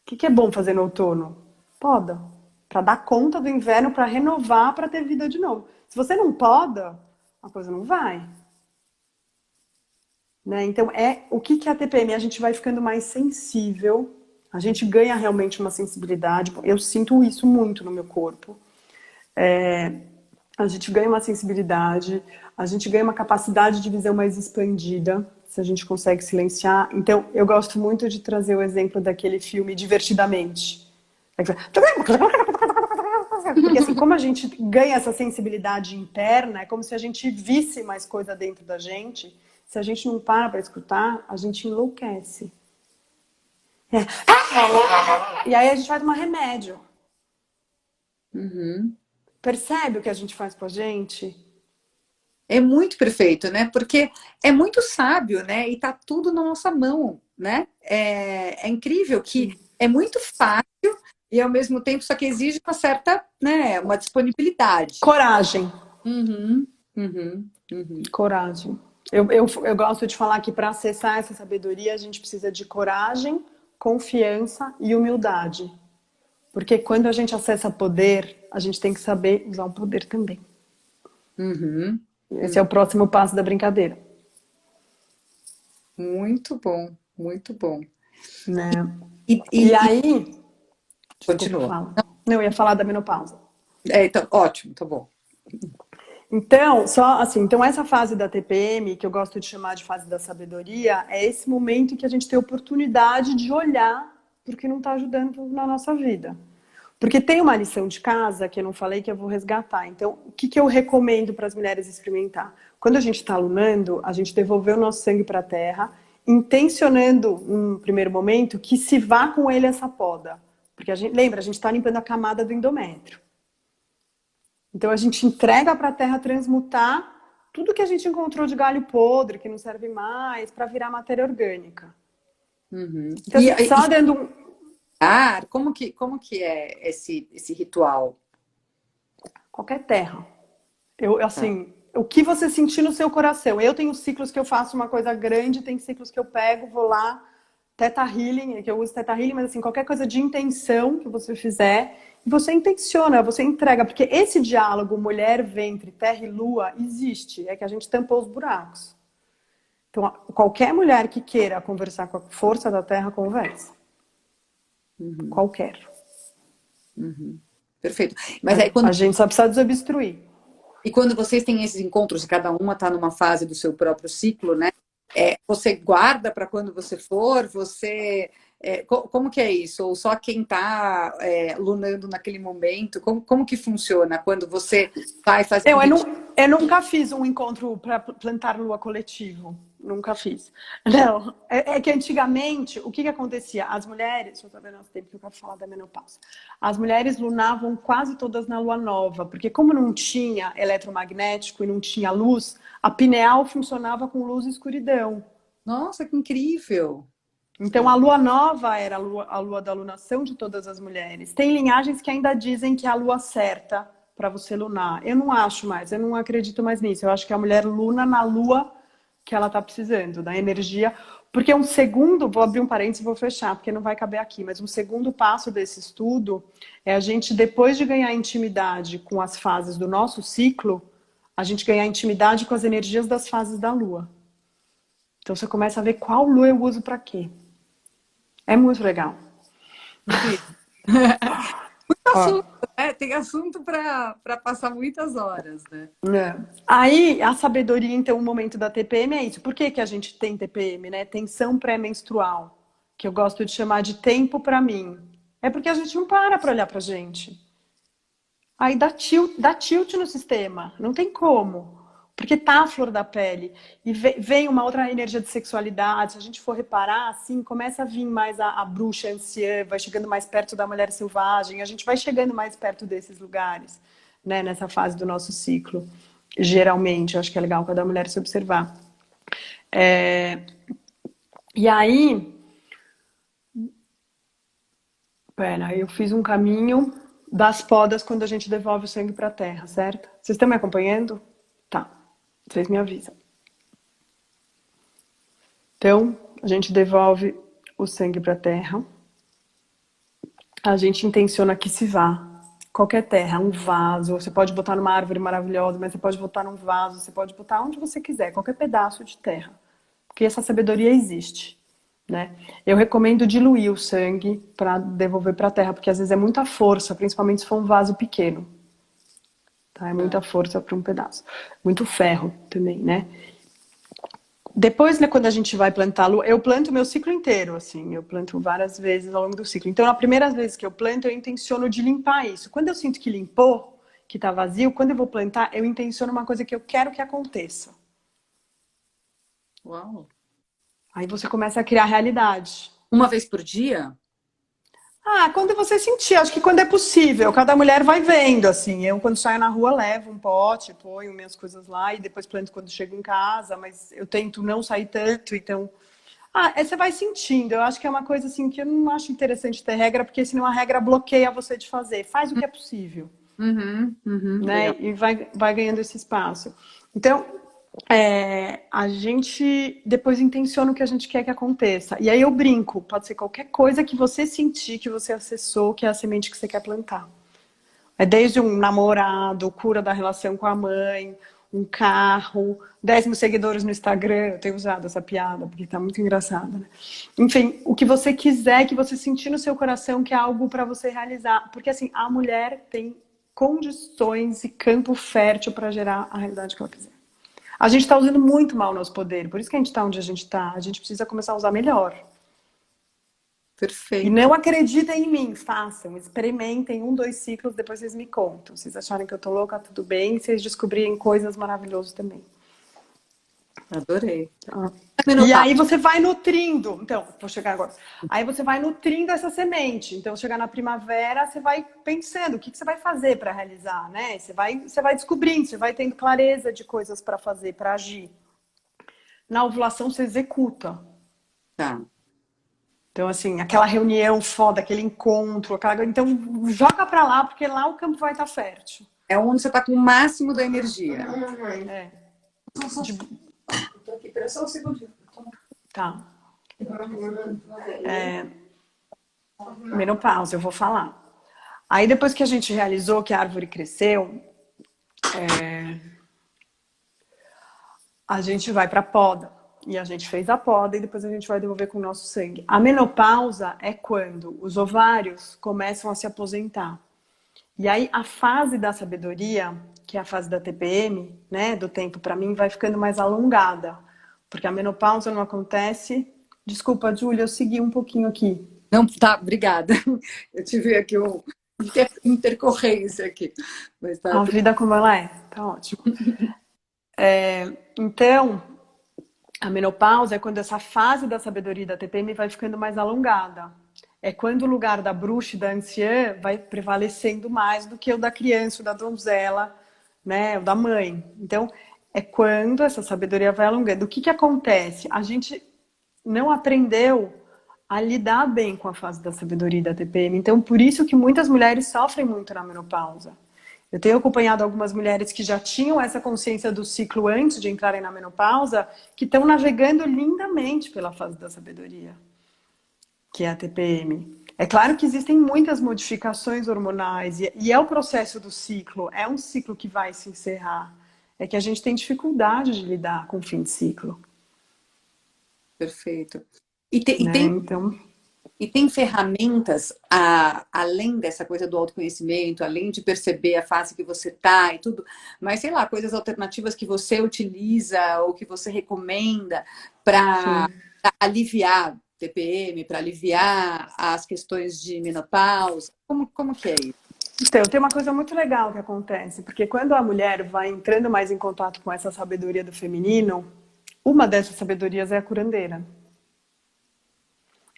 O que é bom fazer no outono? Poda. Para dar conta do inverno, para renovar, para ter vida de novo. Se você não poda, a coisa não vai. Né? Então, o que é a TPM? A gente vai ficando mais sensível, a gente ganha realmente uma sensibilidade. Eu sinto isso muito no meu corpo. A gente ganha uma sensibilidade, a gente ganha uma capacidade de visão mais expandida, se a gente consegue silenciar. Então, eu gosto muito de trazer o exemplo daquele filme Divertidamente. Porque assim, como a gente ganha essa sensibilidade interna, é como se a gente visse mais coisa dentro da gente. Se a gente não para escutar, a gente enlouquece. E aí a gente vai tomar remédio. Uhum. Percebe o que a gente faz com a gente? É muito perfeito, né? Porque é muito sábio, né? E tá tudo na nossa mão, né? É incrível que é muito fácil e ao mesmo tempo só que exige uma certa, né? Uma disponibilidade. Coragem. Uhum, uhum, uhum. Coragem. Eu gosto de falar que para acessar essa sabedoria a gente precisa de coragem, confiança e humildade. Porque quando a gente acessa poder, a gente tem que saber usar o poder também. Uhum. Esse é o próximo passo da brincadeira. Muito bom, muito bom. Né? E E aí... Desculpa, continua. fala. Não, eu ia falar da menopausa. Então, ótimo, tá bom. Então, só assim, então essa fase da TPM, que eu gosto de chamar de fase da sabedoria, é esse momento em que a gente tem oportunidade de olhar porque não está ajudando na nossa vida. Porque tem uma lição de casa que eu não falei que eu vou resgatar. Então, o que eu recomendo para as mulheres experimentar? Quando a gente está lunando, a gente devolver o nosso sangue para a terra, intencionando, num primeiro momento, que se vá com ele essa poda. Porque a gente, lembra, a gente está limpando a camada do endométrio. Então a gente entrega para a terra transmutar tudo que a gente encontrou de galho podre, que não serve mais, para virar matéria orgânica. Uhum. Então, assim, só dando um... Como que é esse ritual? Qualquer terra. Eu, Tá. assim, o que você sentir no seu coração. Eu tenho ciclos que eu faço uma coisa grande, tem ciclos que eu pego, vou lá, Theta Healing, que eu uso Theta Healing, mas assim, qualquer coisa de intenção que você fizer, você intenciona, você entrega, porque esse diálogo mulher, ventre, terra e lua existe, é que a gente tampou os buracos. Então, qualquer mulher que queira conversar com a força da terra, conversa. Uhum, Qualquer. uhum. Perfeito. Mas aí A gente só precisa desobstruir. e quando vocês têm esses encontros, e cada uma está numa fase do seu próprio ciclo, né? Você guarda para quando você for? Como que é isso? Ou só quem está lunando naquele momento? Como que funciona quando você vai fazer um ritual? Eu nunca fiz um encontro para plantar lua coletivo. Nunca fiz. Não, é que antigamente, o que acontecia? As mulheres, deixa eu só ver nosso tempo que eu quero falar da menopausa. As mulheres lunavam quase todas na lua nova, porque como não tinha eletromagnético e não tinha luz, a pineal funcionava com luz e escuridão. Nossa, que incrível! Então, a lua nova era a lua da lunação de todas as mulheres. Tem linhagens que ainda dizem que é a lua certa para você lunar. Eu não acho mais, eu não acredito mais nisso. Eu acho que a mulher luna na lua que ela está precisando, da energia. Porque um segundo, vou abrir um parênteses e vou fechar, porque não vai caber aqui, mas um segundo passo desse estudo é a gente, depois de ganhar intimidade com as fases do nosso ciclo, a gente ganhar intimidade com as energias das fases da lua. Então, você começa a ver qual lua eu uso para quê. É muito legal. Incrível. Muito assunto, né? Tem assunto para passar muitas horas, né? É. Aí, a sabedoria, então, o momento da TPM é isso. Por que a gente tem TPM, né? Tensão pré-menstrual, que eu gosto de chamar de tempo para mim. É porque a gente não para olhar pra gente. Aí dá tilt no sistema. Não tem como. Porque tá a flor da pele. E vem uma outra energia de sexualidade. Se a gente for reparar, assim, começa a vir mais a bruxa anciã, vai chegando mais perto da mulher selvagem. A gente vai chegando mais perto desses lugares, né? Nessa fase do nosso ciclo. Geralmente, eu acho que é legal cada mulher se observar. E aí, pera, eu fiz um caminho das podas quando a gente devolve o sangue para a terra, certo? Vocês estão me acompanhando? Tá. Vocês me avisam. Então, a gente devolve o sangue para a terra. A gente intenciona que se vá. Qualquer terra, um vaso. Você pode botar numa árvore maravilhosa, mas você pode botar num vaso, você pode botar onde você quiser, qualquer pedaço de terra. Porque essa sabedoria existe. Né? Eu recomendo diluir o sangue para devolver para a terra, porque às vezes é muita força, principalmente se for um vaso pequeno. Tá? É muita força para um pedaço. Muito ferro também, né? Depois, né, quando a gente vai plantar lua, eu planto o meu ciclo inteiro, assim, eu planto várias vezes ao longo do ciclo. Então, na primeira vez que eu planto, eu intenciono de limpar isso. Quando eu sinto que limpou, que tá vazio, quando eu vou plantar, eu intenciono uma coisa que eu quero que aconteça. Uau! Aí você começa a criar realidade. Uma vez por dia? Ah, quando você sentir, acho que quando é possível, cada mulher vai vendo, assim. Eu, quando saio na rua, levo um pote, ponho minhas coisas lá e depois planto quando chego em casa, mas eu tento não sair tanto, então. Ah, você vai sentindo. Eu acho que é uma coisa assim que eu não acho interessante ter regra, porque senão a regra bloqueia você de fazer. Faz o que é possível, Uhum, uhum, né? legal. E vai ganhando esse espaço. Então, a gente depois intenciona o que a gente quer que aconteça. E aí eu brinco, pode ser qualquer coisa que você sentir, que você acessou, que é a semente que você quer plantar. É desde um namorado, cura da relação com a mãe, um carro, 10 mil seguidores no Instagram. Eu tenho usado essa piada, porque tá muito engraçada, né? Enfim, o que você quiser, que você sentir no seu coração que é algo para você realizar. Porque assim, a mulher tem condições e campo fértil para gerar a realidade que ela quiser. A gente está usando muito mal o nosso poder, por isso que a gente está onde a gente está. A gente precisa começar a usar melhor. E Perfeito. não acreditem em mim, façam, experimentem 1, 2 ciclos, depois vocês me contam. Se vocês acharem que eu tô louca, tudo bem. Se vocês descobrirem coisas maravilosas também. Adorei. Tá? E Menopausa. aí você vai nutrindo. Então, vou chegar agora. Aí você vai nutrindo essa semente. Então, chegar na primavera, você vai pensando o que você vai fazer para realizar, né? Você vai descobrindo, você vai tendo clareza de coisas para fazer, para agir. Na ovulação, você executa. Tá. Então, assim, aquela reunião foda, aquele encontro, então joga pra lá, porque lá o campo vai estar fértil. É onde você está com o máximo da energia. É. Tô aqui, espera só um segundinho. Tá. Menopausa, eu vou falar. Aí depois que a gente realizou que a árvore cresceu, a gente vai pra poda. E a gente fez a poda e depois a gente vai devolver com o nosso sangue. A menopausa é quando os ovários começam a se aposentar. E aí a fase da sabedoria, que é a fase da TPM, né, do tempo para mim, vai ficando mais alongada. Porque a menopausa não acontece. Desculpa, Júlia, eu segui um pouquinho aqui. Não, tá, obrigada. Eu tive aqui uma intercorrência aqui. Mas tá A tudo... vida como ela é, tá ótimo. Então, a menopausa é quando essa fase da sabedoria da TPM vai ficando mais alongada. É quando o lugar da bruxa e da anciã vai prevalecendo mais do que o da criança, o da donzela, né, o da mãe. Então, é quando essa sabedoria vai alongando. O que acontece? A gente não aprendeu a lidar bem com a fase da sabedoria e da TPM. Então, por isso que muitas mulheres sofrem muito na menopausa. Eu tenho acompanhado algumas mulheres que já tinham essa consciência do ciclo antes de entrarem na menopausa, que estão navegando lindamente pela fase da sabedoria, que é a TPM. É claro que existem muitas modificações hormonais e é o processo do ciclo, é um ciclo que vai se encerrar. É que a gente tem dificuldade de lidar com o fim de ciclo. Perfeito. E, te- e Né? tem, Então, e tem ferramentas, além dessa coisa do autoconhecimento, além de perceber a fase que você tá e tudo, mas sei lá, coisas alternativas que você utiliza ou que você recomenda para sim. aliviar TPM, para aliviar as questões de menopausa? Como que é isso? Então, tem uma coisa muito legal que acontece, porque quando a mulher vai entrando mais em contato com essa sabedoria do feminino, uma dessas sabedorias é a curandeira.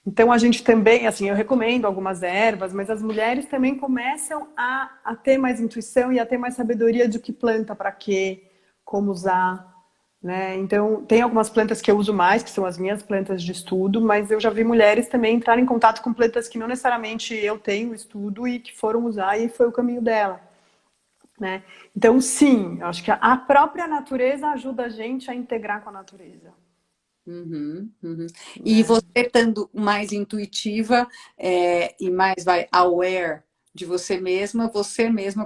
Então, a gente também, assim, eu recomendo algumas ervas, mas as mulheres também começam a ter mais intuição e a ter mais sabedoria de que planta para quê, como usar, né? Então, tem algumas plantas que eu uso mais, que são as minhas plantas de estudo, mas eu já vi mulheres também entrar em contato com plantas que não necessariamente eu tenho estudo e que foram usar e foi o caminho dela, né? Então, sim, eu acho que a própria natureza ajuda a gente a integrar com a natureza. Uhum, uhum. E Né? você estando mais intuitiva e mais aware de você mesma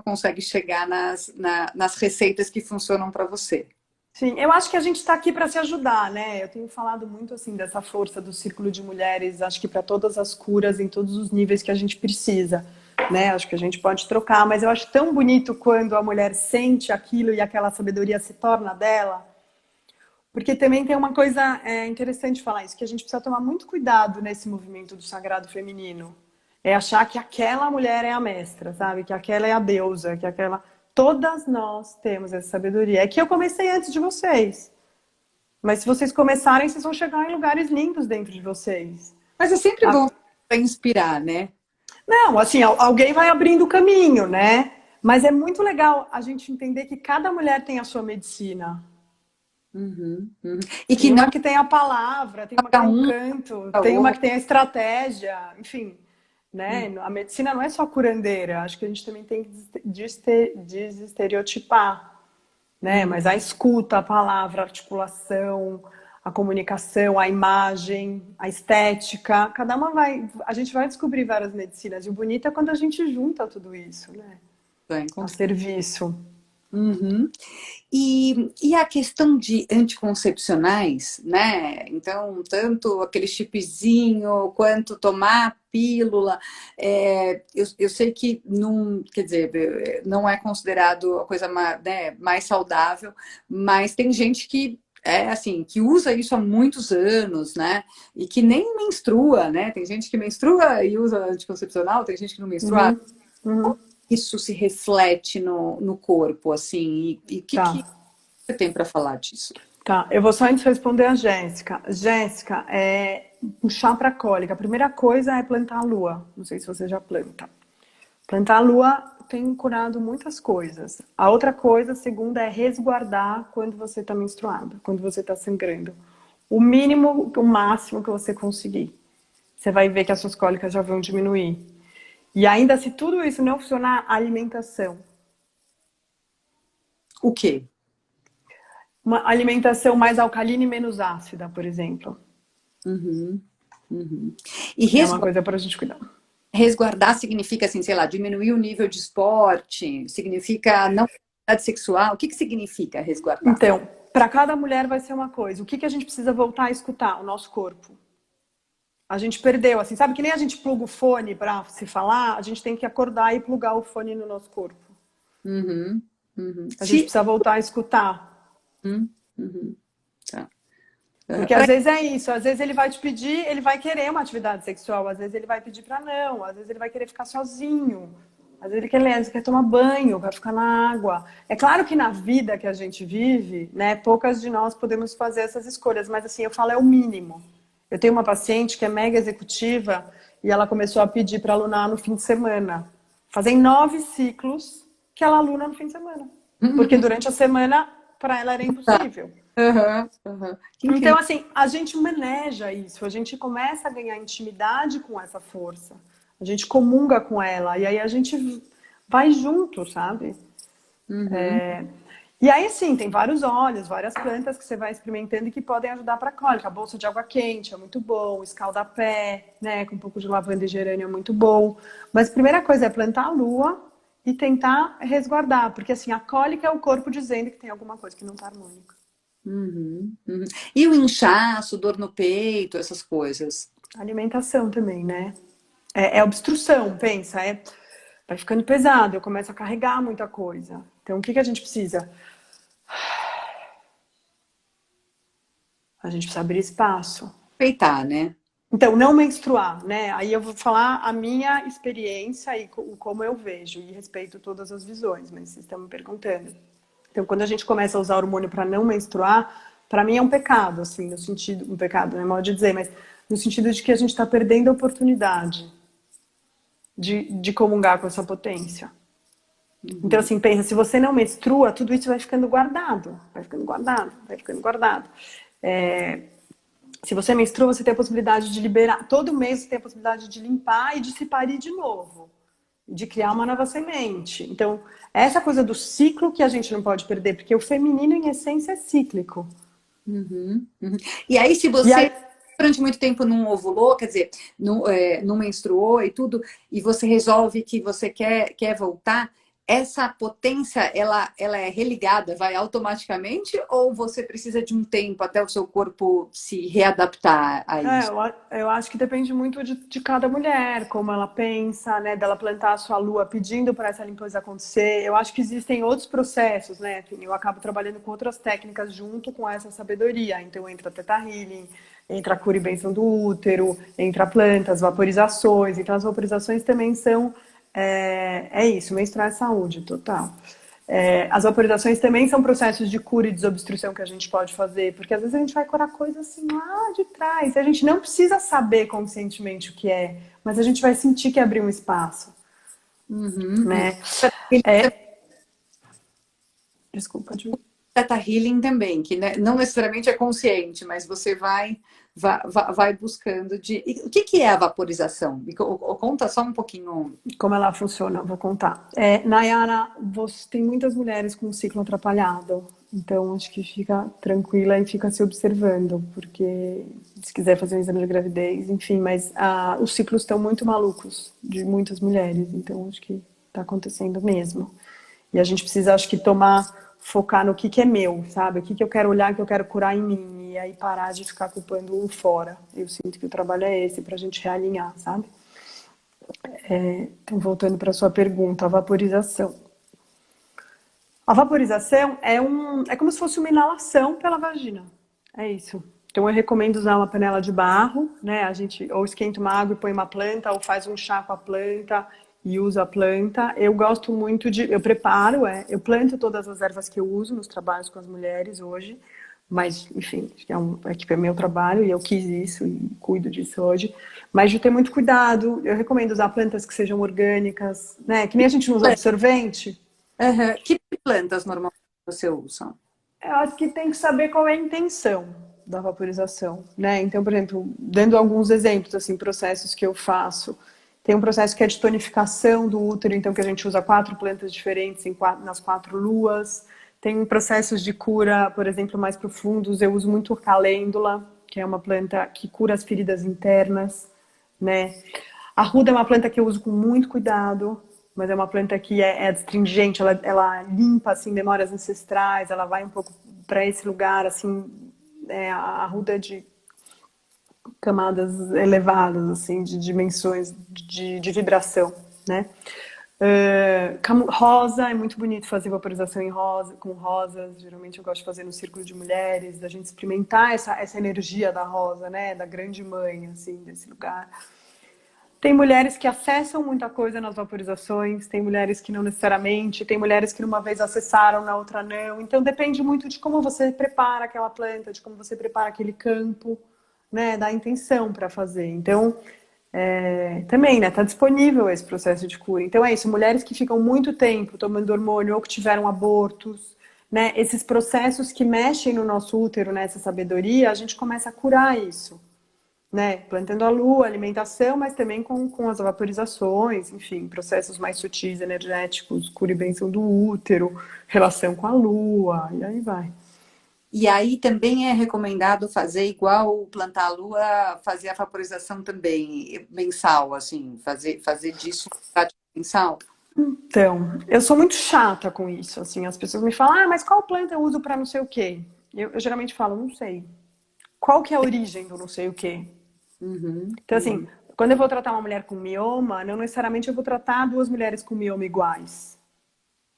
consegue chegar nas receitas que funcionam para você. Sim, eu acho que a gente está aqui para se ajudar, né? Eu tenho falado muito assim dessa força do círculo de mulheres, acho que para todas as curas, em todos os níveis que a gente precisa, né? Acho que a gente pode trocar, mas eu acho tão bonito quando a mulher sente aquilo e aquela sabedoria se torna dela, porque também tem uma coisa interessante falar isso, que a gente precisa tomar muito cuidado nesse movimento do sagrado feminino. É achar que aquela mulher é a mestra, sabe? Que aquela é a deusa, que aquela. Todas nós temos essa sabedoria. É que eu comecei antes de vocês. Mas se vocês começarem, vocês vão chegar em lugares lindos dentro de vocês. Mas é sempre Ah, bom para inspirar, né? não, assim, alguém vai abrindo o caminho, né? Mas é muito legal a gente entender que cada mulher tem a sua medicina. Uhum, uhum. E que Tem não uma que tem a palavra, tem uma que cada tem o um canto, para tem uma outro. que tem a estratégia, enfim, né? A medicina não é só curandeira, acho que a gente também tem que desestereotipar, né? Uhum. Mas a escuta, a palavra, a articulação, a comunicação, a imagem, a estética, cada uma a gente vai descobrir várias medicinas. E o bonito é quando a gente junta tudo isso, né? Tá, A encontrei. serviço. Uhum. E a questão de anticoncepcionais, né? Então, tanto aquele chipzinho quanto tomar a pílula, eu sei que não, quer dizer, não é considerado a coisa mais, né, mais saudável, mas tem gente que assim, que usa isso há muitos anos, né? E que nem menstrua, né? Tem gente que menstrua e usa anticoncepcional, tem gente que não menstrua. Uhum, uhum, Isso se reflete no corpo, assim, e o que tá. você tem para falar disso? Tá, eu vou só antes responder a Jéssica. Jéssica, puxar para cólica. A primeira coisa é plantar a lua. Não sei se você já planta. Plantar a lua tem curado muitas coisas. A outra coisa, a segunda, é resguardar quando você está menstruada, quando você está sangrando. O mínimo, o máximo que você conseguir. Você vai ver que as suas cólicas já vão diminuir. E ainda se tudo isso não funcionar, a alimentação. O quê? Uma alimentação mais alcalina e menos ácida, por exemplo. Uhum, uhum. E É uma coisa para a gente cuidar. resguardar significa, assim, sei lá, diminuir o nível de esporte, significa não atividade sexual. O que significa resguardar? Então, para cada mulher vai ser uma coisa. O que a gente precisa voltar a escutar? O nosso corpo. A gente perdeu, assim, sabe que nem a gente pluga o fone para se falar, a gente tem que acordar e plugar o fone no nosso corpo. Uhum, uhum. A gente Se... precisa voltar a escutar. Uhum, tá. Porque às vezes é isso, às vezes ele vai te pedir, ele vai querer uma atividade sexual, às vezes ele vai pedir para não, às vezes ele vai querer ficar sozinho, às vezes ele quer tomar banho, vai ficar na água. É claro que na vida que a gente vive, né, poucas de nós podemos fazer essas escolhas, mas assim, eu falo é o mínimo. Eu tenho uma paciente que é mega executiva e ela começou a pedir para alunar no fim de semana. Fazem 9 ciclos que ela aluna no fim de semana. Porque durante a semana, para ela era impossível. Uhum, uhum. Que Então, incrível. assim, a gente maneja isso, a gente começa a ganhar intimidade com essa força, a gente comunga com ela, e aí a gente vai junto, sabe? Uhum. E aí, sim, tem vários óleos, várias plantas que você vai experimentando e que podem ajudar para cólica. A bolsa de água quente é muito bom, o escaldapé, né, com um pouco de lavanda e gerânio é muito bom. Mas a primeira coisa é plantar a lua e tentar resguardar, porque assim, a cólica é o corpo dizendo que tem alguma coisa que não está harmônica. Uhum, uhum. E o inchaço, dor no peito, essas coisas. Alimentação também, né? É obstrução, pensa, vai ficando pesado, eu começo a carregar muita coisa. Então, o que a gente precisa? A gente precisa abrir espaço. Respeitar, né? Então, não menstruar, né? Aí eu vou falar a minha experiência e como eu vejo, e respeito todas as visões, mas vocês estão me perguntando. Então, quando a gente começa a usar hormônio para não menstruar, para mim é um pecado, assim, no sentido, um pecado, não é modo de dizer, mas no sentido de que a gente está perdendo a oportunidade de comungar com essa potência. Então, Uhum. assim, pensa, se você não menstrua, tudo isso vai ficando guardado, vai ficando guardado, vai ficando guardado. Se você menstrua, você tem a possibilidade de liberar, todo mês você tem a possibilidade de limpar e de se parir de novo, de criar uma nova semente. Então, essa coisa do ciclo que a gente não pode perder, porque o feminino, em essência, é cíclico. Uhum, uhum. E aí, se E você aí, durante muito tempo não ovulou, quer dizer, não menstruou e tudo, e você resolve que você quer voltar, essa potência, ela é religada, vai automaticamente, ou você precisa de um tempo até o seu corpo se readaptar a isso? eu acho que depende muito de cada mulher, como ela pensa, né? Dela plantar a sua lua pedindo para essa limpeza acontecer. Eu acho que existem outros processos, né? Enfim, eu acabo trabalhando com outras técnicas junto com essa sabedoria. Então entra Theta Healing, entra a cura e benção do útero, entra plantas, vaporizações. Então as vaporizações também são isso, menstruar é saúde total. As vaporizações também são processos de cura e desobstrução que a gente pode fazer, porque às vezes a gente vai curar coisas assim lá de trás. A gente não precisa saber conscientemente o que é, mas a gente vai sentir que abriu um espaço, Uhum, né? uhum. Desculpa, Ju. Teta Healing também, que né, não necessariamente é consciente, mas você vai buscando de. E o que é a vaporização? Conta só um pouquinho. Como ela funciona, vou contar. Nayara, você tem muitas mulheres com o ciclo atrapalhado, então acho que fica tranquila e fica se observando, porque se quiser fazer um exame de gravidez, enfim, mas os ciclos estão muito malucos de muitas mulheres, então acho que está acontecendo mesmo. E a gente precisa, acho que, focar no que é meu, sabe? O que eu quero olhar, o que eu quero curar em mim. E aí parar de ficar culpando o fora. Eu sinto que o trabalho é esse, pra gente realinhar, sabe? Então, voltando para sua pergunta, a vaporização. A vaporização é como se fosse uma inalação pela vagina. É isso. Então eu recomendo usar uma panela de barro, né? A gente ou esquenta uma água e põe uma planta, ou faz um chá com a planta e usa a planta. Eu gosto muito eu preparo, eu planto todas as ervas que eu uso nos trabalhos com as mulheres hoje, mas enfim, é meu trabalho e eu quis isso e cuido disso hoje. Mas de ter muito cuidado, eu recomendo usar plantas que sejam orgânicas, né? Que nem a gente não usa absorvente. Uhum. Que plantas normalmente você usa? Eu acho que tem que saber qual é a intenção da vaporização, né? Então, por exemplo, dando alguns exemplos, assim, processos que eu faço. Tem um processo que é de tonificação do útero, então que a gente usa 4 plantas diferentes nas 4 luas. Tem processos de cura, por exemplo, mais profundos. Eu uso muito calêndula, que é uma planta que cura as feridas internas, né? A ruda é uma planta que eu uso com muito cuidado, mas é uma planta que é astringente, ela limpa assim memórias ancestrais, ela vai um pouco para esse lugar assim, a arruda de camadas elevadas assim, de dimensões de vibração, né? Rosa, é muito bonito fazer vaporização em rosa, com rosas. Geralmente eu gosto de fazer no círculo de mulheres, da gente experimentar essa energia da rosa, né? Da grande mãe, assim, desse lugar. Tem mulheres que acessam muita coisa nas vaporizações, tem mulheres que não necessariamente, tem mulheres que numa vez acessaram, na outra não. Então depende muito de como você prepara aquela planta, de como você prepara aquele campo, né, da intenção para fazer. Então, também, né, tá disponível esse processo de cura. Então é isso, mulheres que ficam muito tempo tomando hormônio ou que tiveram abortos, né, esses processos que mexem no nosso útero, nessa sabedoria, a gente começa a curar isso, né? Plantando a lua, alimentação, mas também com as vaporizações, enfim, processos mais sutis, energéticos, cura e bênção do útero, relação com a lua, e aí vai. E aí também é recomendado fazer igual o plantar a lua, fazer a vaporização também mensal, assim, fazer disso uma prática mensal. Então, eu sou muito chata com isso, assim, as pessoas me falam, mas qual planta eu uso para não sei o quê? Eu geralmente falo, não sei. Qual que é a origem do não sei o quê? Uhum, Então, assim, quando eu vou tratar uma mulher com mioma, não necessariamente eu vou tratar 2 mulheres com mioma iguais.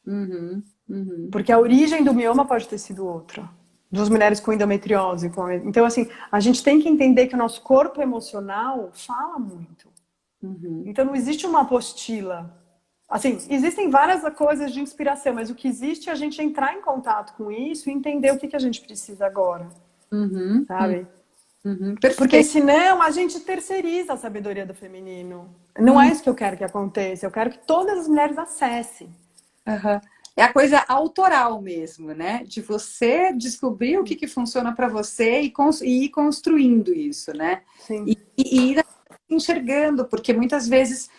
uhum, uhum, Porque a origem do mioma pode ter sido outra. 2 mulheres com endometriose. Então, assim, a gente tem que entender que o nosso corpo emocional fala muito. uhum, Então, não existe uma apostila. Assim, existem várias coisas de inspiração, mas o que existe é a gente entrar em contato com isso e entender o que a gente precisa agora, uhum, uhum, sabe? uhum. Porque Perfeito. senão a gente terceiriza a sabedoria do feminino. Não é Uhum, isso que eu quero que aconteça. Eu quero que todas as mulheres acessem. aham. É a coisa autoral mesmo, né? De você descobrir o que funciona para você e ir construindo isso, né? Sim, E ir enxergando, porque muitas vezes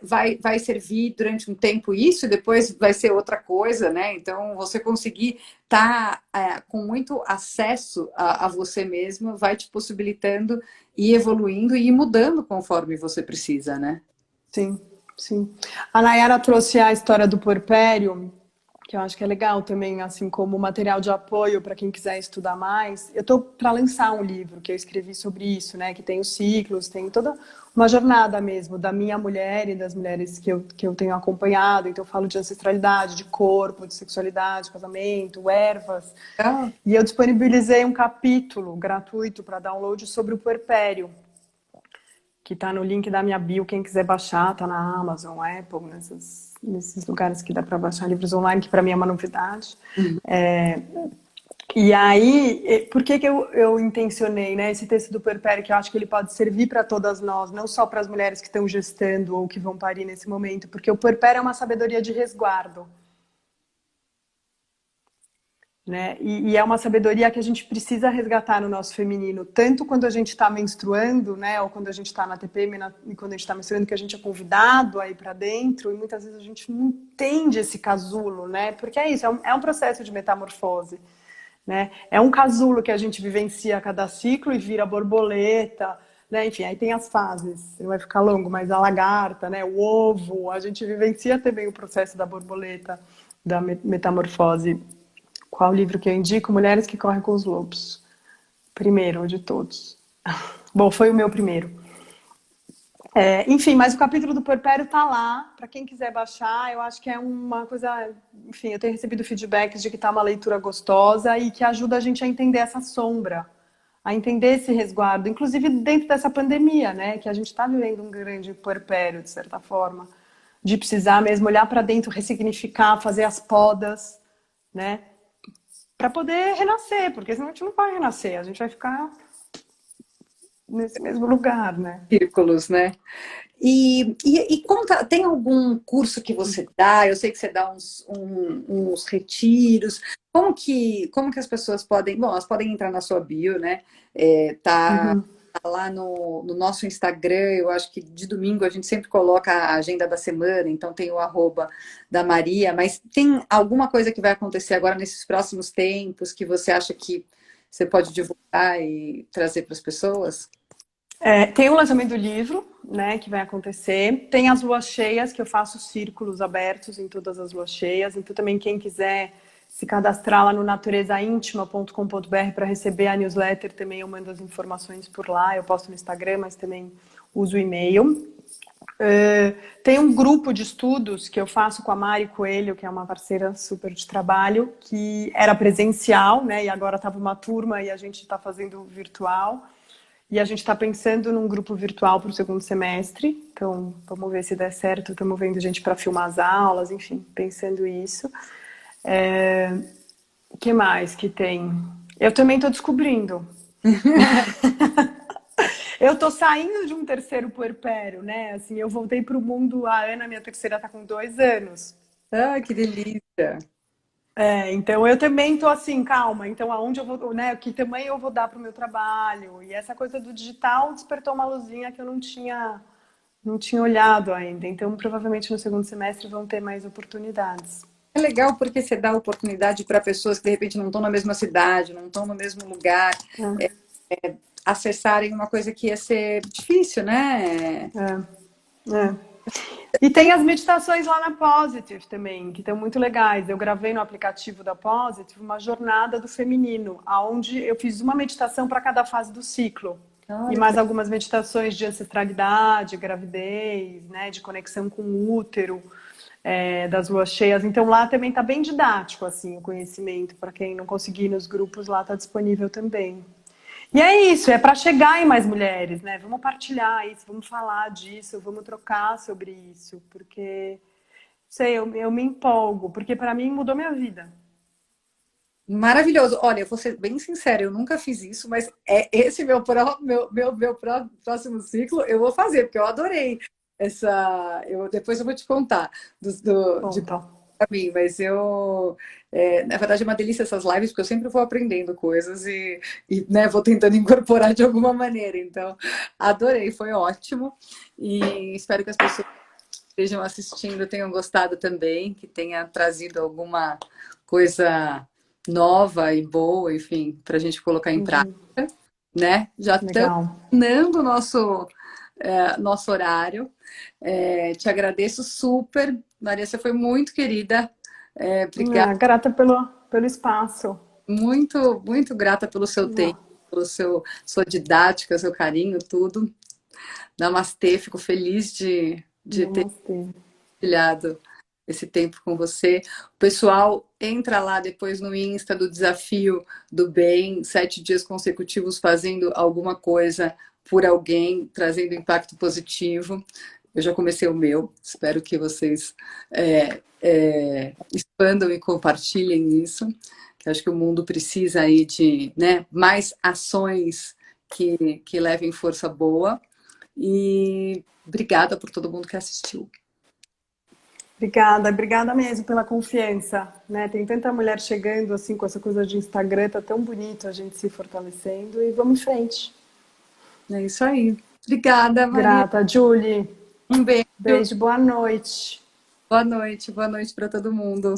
vai servir durante um tempo isso e depois vai ser outra coisa, né? Então, você conseguir estar com muito acesso a você mesmo vai te possibilitando ir evoluindo e ir mudando conforme você precisa, né? sim, sim. A Nayara trouxe a história do puerpério, que eu acho que é legal também, assim como material de apoio para quem quiser estudar mais. Eu estou para lançar um livro que eu escrevi sobre isso, né? Que tem os ciclos, tem toda uma jornada mesmo da minha mulher e das mulheres que eu tenho acompanhado. Então, eu falo de ancestralidade, de corpo, de sexualidade, casamento, ervas. Então, E eu disponibilizei um capítulo gratuito para download sobre o puerpério, que está no link da minha bio, quem quiser baixar, está na Amazon, Apple, nesses lugares que dá para baixar livros online, que para mim é uma novidade. É, e aí, por que eu intencionei, né, esse texto do Puerpério, que eu acho que ele pode servir para todas nós, não só para as mulheres que estão gestando ou que vão parir nesse momento, porque o Puerpério é uma sabedoria de resguardo. Né? E é uma sabedoria que a gente precisa resgatar no nosso feminino, tanto quando a gente está menstruando, né, ou quando a gente está na TPM, e quando a gente está menstruando, que a gente é convidado a ir para dentro, e muitas vezes a gente não entende esse casulo, né, porque é isso, é um processo de metamorfose, né, é um casulo que a gente vivencia a cada ciclo e vira borboleta, né, enfim, aí tem as fases, não vai ficar longo, mas a lagarta, né, o ovo, a gente vivencia também o processo da borboleta. da metamorfose. Qual livro que eu indico? Mulheres que Correm com os Lobos. Primeiro de todos. Bom, foi o meu primeiro. Enfim, mas o capítulo do puerpério tá lá, para quem quiser baixar. Eu acho que é uma coisa, enfim, eu tenho recebido feedbacks de que tá uma leitura gostosa e que ajuda a gente a entender essa sombra, a entender esse resguardo, inclusive dentro dessa pandemia, né, que a gente está vivendo um grande puerpério, de certa forma, de precisar mesmo olhar para dentro, ressignificar, fazer as podas, né, para poder renascer, porque senão a gente não vai renascer, a gente vai ficar nesse mesmo lugar, né? Círculos, né? E conta, tem algum curso que você dá? Eu sei que você dá uns retiros. Como que as pessoas podem... Bom, elas podem entrar na sua bio, né? Uhum. Tá lá no nosso Instagram. Eu acho que de domingo a gente sempre coloca a agenda da semana, então tem o arroba da Maria. Mas tem alguma coisa que vai acontecer agora nesses próximos tempos que você acha que você pode divulgar e trazer para as pessoas? Tem o lançamento do livro, né, que vai acontecer. Tem as luas cheias, que eu faço círculos abertos em todas as luas cheias. Então, também quem quiser se cadastrar lá no naturezaintima.com.br para receber a newsletter, também eu mando as informações por lá. Eu posto no Instagram, mas também uso o e-mail. Tem um grupo de estudos que eu faço com a Mari Coelho, que é uma parceira super de trabalho, que era presencial, né, e agora estava uma turma e a gente está fazendo virtual. E a gente está pensando num grupo virtual para o segundo semestre. Então, vamos ver se der certo. Estamos vendo gente para filmar as aulas, enfim, pensando isso. O que mais que tem? Eu também estou descobrindo. Eu estou saindo de um terceiro puerpério, né? Assim, eu voltei para o mundo. A Ana, minha terceira, está com 2 anos. Ah, que delícia! Então eu também tô assim, calma. Então aonde eu vou, né? Que tamanho eu vou dar para o meu trabalho? E essa coisa do digital despertou uma luzinha que eu não tinha olhado ainda. Então provavelmente no segundo semestre vão ter mais oportunidades. É legal porque você dá oportunidade para pessoas que de repente não estão na mesma cidade, não estão no mesmo lugar, É, acessarem uma coisa que ia ser difícil, né? é. E tem as meditações lá na Positive também, que estão muito legais. Eu gravei no aplicativo da Positive uma jornada do feminino, aonde eu fiz uma meditação para cada fase do ciclo. E Olha que mais algumas meditações de ancestralidade, gravidez, né, de conexão com o útero, das luas cheias. Então lá também está bem didático assim o conhecimento. Para quem não conseguir ir nos grupos, lá está disponível também. E é isso, é para chegar em mais mulheres, né? Vamos partilhar isso, vamos falar disso, vamos trocar sobre isso, porque, não sei, eu me empolgo, porque para mim mudou minha vida. maravilhoso. Olha, eu vou ser bem sincera, eu nunca fiz isso, mas é esse próximo ciclo eu vou fazer, porque eu adorei depois eu vou te contar de Conta. para mim, mas na verdade, é uma delícia essas lives, porque eu sempre vou aprendendo coisas né, vou tentando incorporar de alguma maneira. Então, adorei, foi ótimo. E espero que as pessoas que estejam assistindo tenham gostado também, que tenha trazido alguma coisa nova e boa, enfim, para a gente colocar em prática, Uhum. né? Já estamos Legal. terminando o nosso horário. Te agradeço super, Maria, você foi muito querida. Obrigada, Grata pelo espaço. muito, muito grata pelo seu tempo, Ah, pelo sua didática, seu carinho, tudo. Namastê, fico feliz de ter namastê. compartilhado esse tempo com você. O pessoal entra lá depois no Insta do Desafio do Bem, 7 dias consecutivos fazendo alguma coisa por alguém, trazendo impacto positivo. Eu já comecei o meu, espero que vocês expandam e compartilhem isso. Que acho que o mundo precisa aí de, né, mais ações que levem força boa. E obrigada por todo mundo que assistiu. Obrigada mesmo pela confiança, né? Tem tanta mulher chegando assim com essa coisa de Instagram, tá tão bonito a gente se fortalecendo e vamos em frente. É isso aí. Obrigada, Maria. Grata, Julie. Um beijo. Beijo, boa noite. Boa noite para todo mundo.